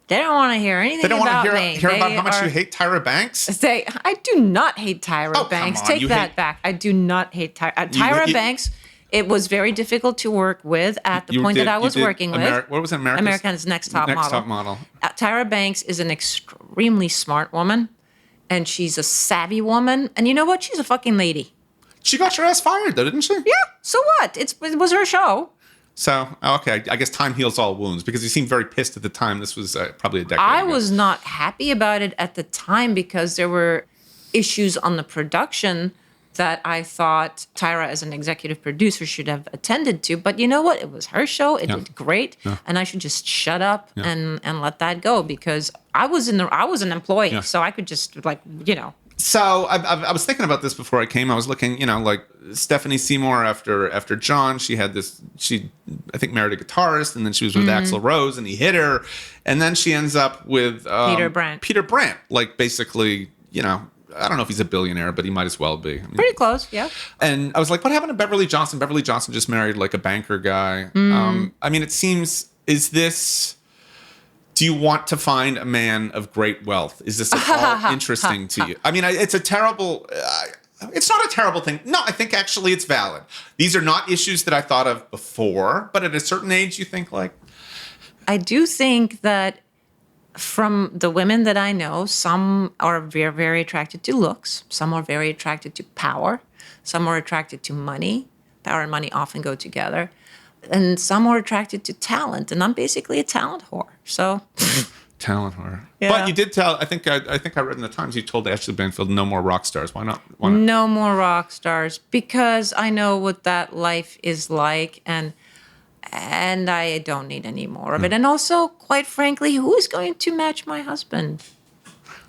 They don't want to hear anything They don't want about to me. hear about They how much are- you hate Tyra Banks. I do not hate Tyra Oh, come Banks. on, Take you that hate- back. I do not hate Tyra you- Banks. It was very difficult to work with at the point that I was working with. What was it? America's Next Top Model. Next Top Model. Tyra Banks is an extremely smart woman, and she's a savvy woman. And you know what? She's a fucking lady. She got your ass fired though, didn't she? Yeah. So what? It was her show. So, okay, I guess time heals all wounds because you seemed very pissed at the time. This was probably a decade I ago. was not happy about it at the time because there were issues on the production that I thought Tyra, as an executive producer, should have attended to. But you know what? It was her show. It did great, and I should just shut up and let that go because I was an employee, so I could just So I was thinking about this before I came. I was looking, like Stephanie Seymour after John. She I think married a guitarist, and then she was with Axl Rose, and he hit her, and then she ends up with Peter Brandt. Peter Brandt, like basically, I don't know if he's a billionaire, but he might as well be. I mean, pretty close, yeah. and I was like, what happened to Beverly Johnson? Beverly Johnson just married like a banker guy. I mean, it seems, do you want to find a man of great wealth? Is this at all interesting to you? I mean, it's not a terrible thing. No, I think actually it's valid. These are not issues that I thought of before, but at a certain age, you think like. I do think that from the women that I know, some are very, very attracted to looks. Some are very attracted to power. Some are attracted to money. Power and money often go together. And some are attracted to talent. And I'm basically a talent whore. So Talent whore. Yeah. But you did tell, I think I read in the Times, you told Ashley Banfield no more rock stars. Why not? Why not? no more rock stars because I know what that life is like and I don't need any more of it. And also, quite frankly, who is going to match my husband?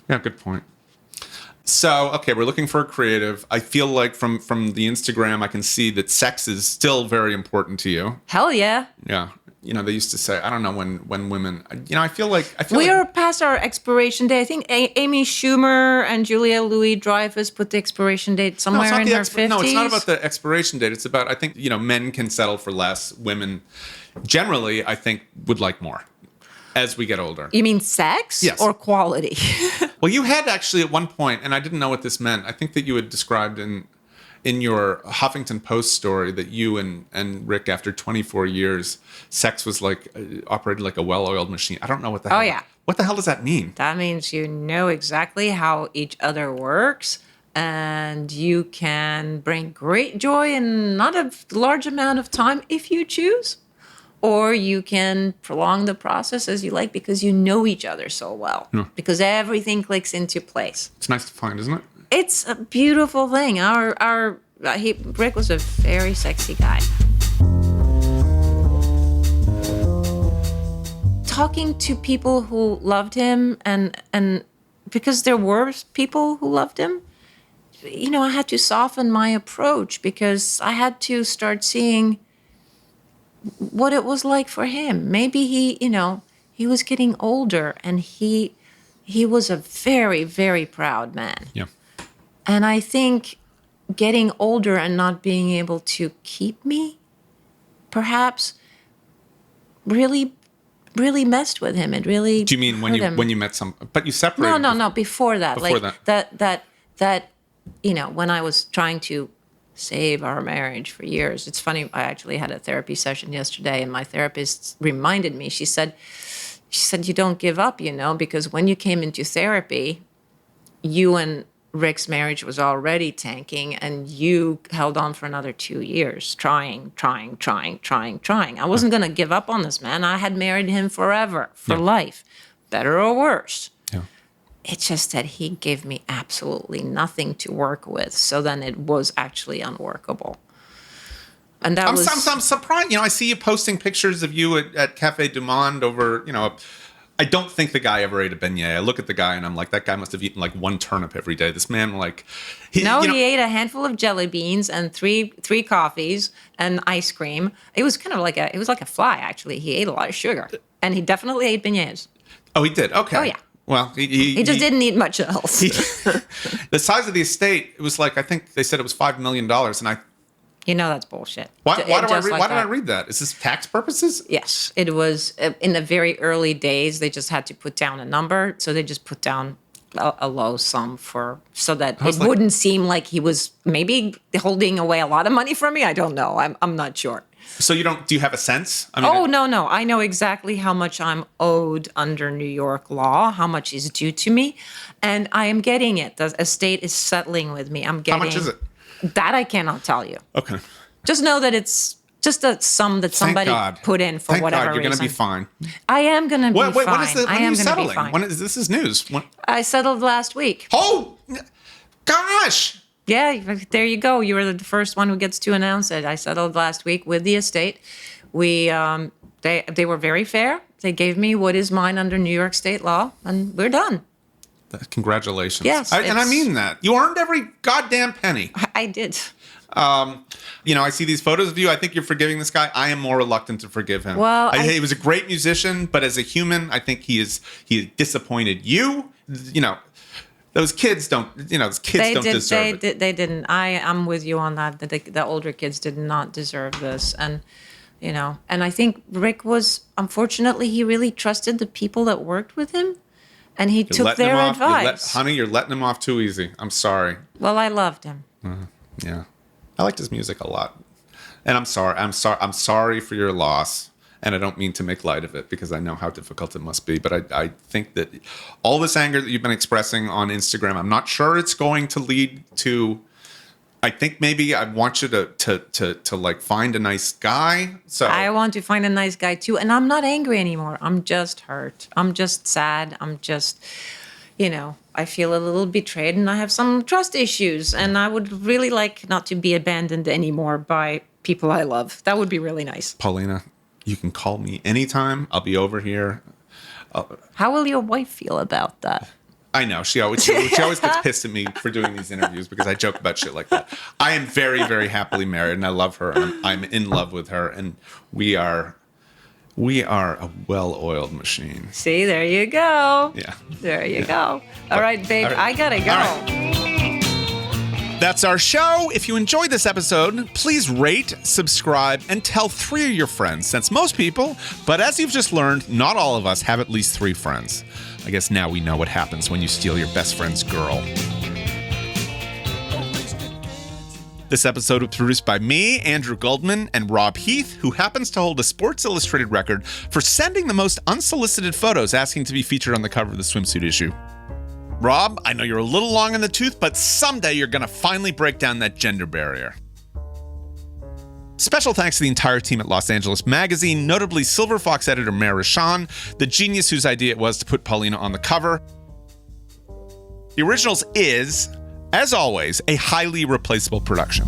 Yeah, good point. So, okay, we're looking for a creative. I feel like from the Instagram, I can see that sex is still very important to you. Hell yeah. Yeah. They used to say, I don't know when women, I feel like. We are past our expiration date. I think Amy Schumer and Julia Louis-Dreyfus put the expiration date somewhere in her 50s. No, it's not about the expiration date. It's about, I think, men can settle for less. Women generally, I think, would like more as we get older. You mean sex? Yes. Or quality? Well, you had actually at one point, and I didn't know what this meant. I think that you had described in your Huffington Post story that you and Rick, after 24 years, sex was like operated like a well-oiled machine. I don't know what the hell. Oh, yeah. What the hell does that mean? That means you know exactly how each other works. and you can bring great joy in not a large amount of time if you choose, or you can prolong the process as you like because you know each other so well, because everything clicks into place. It's nice to find, isn't it? It's a beautiful thing. Rick was a very sexy guy. Talking to people who loved him, and because there were people who loved him, I had to soften my approach because I had to start seeing what it was like for him. Maybe he was getting older, and he was a very, very proud man. Yeah. And I think getting older and not being able to keep me, perhaps, really messed with him. It really. Do you mean when you met some? But you separated. No. Before that, Before that, when I was trying to save our marriage for years. It's funny. I actually had a therapy session yesterday, and my therapist reminded me. She said, you don't give up, because when you came into therapy, you and Rick's marriage was already tanking, and you held on for another 2 years, trying. I wasn't going to give up on this man. I had married him forever, for life, better or worse. Yeah. It's just that he gave me absolutely nothing to work with, so then it was actually unworkable. And that I'm surprised. I see you posting pictures of you at Café du Monde over, I don't think the guy ever ate a beignet. I look at the guy and I'm like, that guy must have eaten like one turnip every day. This man, he ate a handful of jelly beans and three coffees and ice cream. It was kind of like a fly, actually. He ate a lot of sugar, and he definitely ate beignets. Oh, he did. Okay. Oh, yeah. Well, he just didn't eat much else. The size of the estate, it was like, I think they said it was $5 million, and I. That's bullshit. Why did I read that? Is this tax purposes? Yes, it was. In the very early days, they just had to put down a number, so they just put down a low sum so that it wouldn't seem like he was maybe holding away a lot of money from me. I don't know. I'm not sure. So do you have a sense? I mean, no. I know exactly how much I'm owed under New York law, how much is due to me, and I am getting it. The estate is settling with me. I'm getting. How much is it? That I cannot tell you. Okay. Just know that it's just a sum that somebody put in for whatever reason. You're going to be fine. I am going to be fine. When are you settling? This is news. I settled last week. Oh, gosh. Yeah, there you go. You were the first one who gets to announce it. I settled last week with the estate. They were very fair. They gave me what is mine under New York state law, and we're done. Congratulations. Yes. And I mean that. You earned every goddamn penny. I did. I see these photos of you. I think you're forgiving this guy. I am more reluctant to forgive him. Well, he was a great musician, but as a human, I think he disappointed you. Those kids don't deserve it. They didn't. I'm with you on that. The older kids did not deserve this. And, and I think Rick unfortunately, he really trusted the people that worked with him. And he took their advice. Honey, you're letting him off too easy. I'm sorry. Well, I loved him. Yeah. I liked his music a lot. And I'm sorry. I'm sorry for your loss. And I don't mean to make light of it because I know how difficult it must be. But I think that all this anger that you've been expressing on Instagram, I'm not sure it's going to lead to. I think maybe I want you to find a nice guy. So I want to find a nice guy too. And I'm not angry anymore. I'm just hurt. I'm just sad. I'm just, I feel a little betrayed and I have some trust issues. And I would really like not to be abandoned anymore by people I love. That would be really nice. Paulina, you can call me anytime. I'll be over here. How will your wife feel about that? I know. She always gets pissed at me for doing these interviews because I joke about shit like that. I am very, very happily married and I love her and I'm in love with her and we are a well-oiled machine. See, there you go. Yeah. There you go. All right, babe, I gotta go. That's our show. If you enjoyed this episode, please rate, subscribe, and tell 3 of your friends, since most people, but as you've just learned, not all of us have at least 3 friends. I guess now we know what happens when you steal your best friend's girl. This episode was produced by me, Andrew Goldman, and Rob Heath, who happens to hold a Sports Illustrated record for sending the most unsolicited photos asking to be featured on the cover of the swimsuit issue. Rob, I know you're a little long in the tooth, but someday you're going to finally break down that gender barrier. Special thanks to the entire team at Los Angeles Magazine, notably Silver Fox editor Mayor Rashan, the genius whose idea it was to put Paulina on the cover. The Originals is, as always, a highly replaceable production.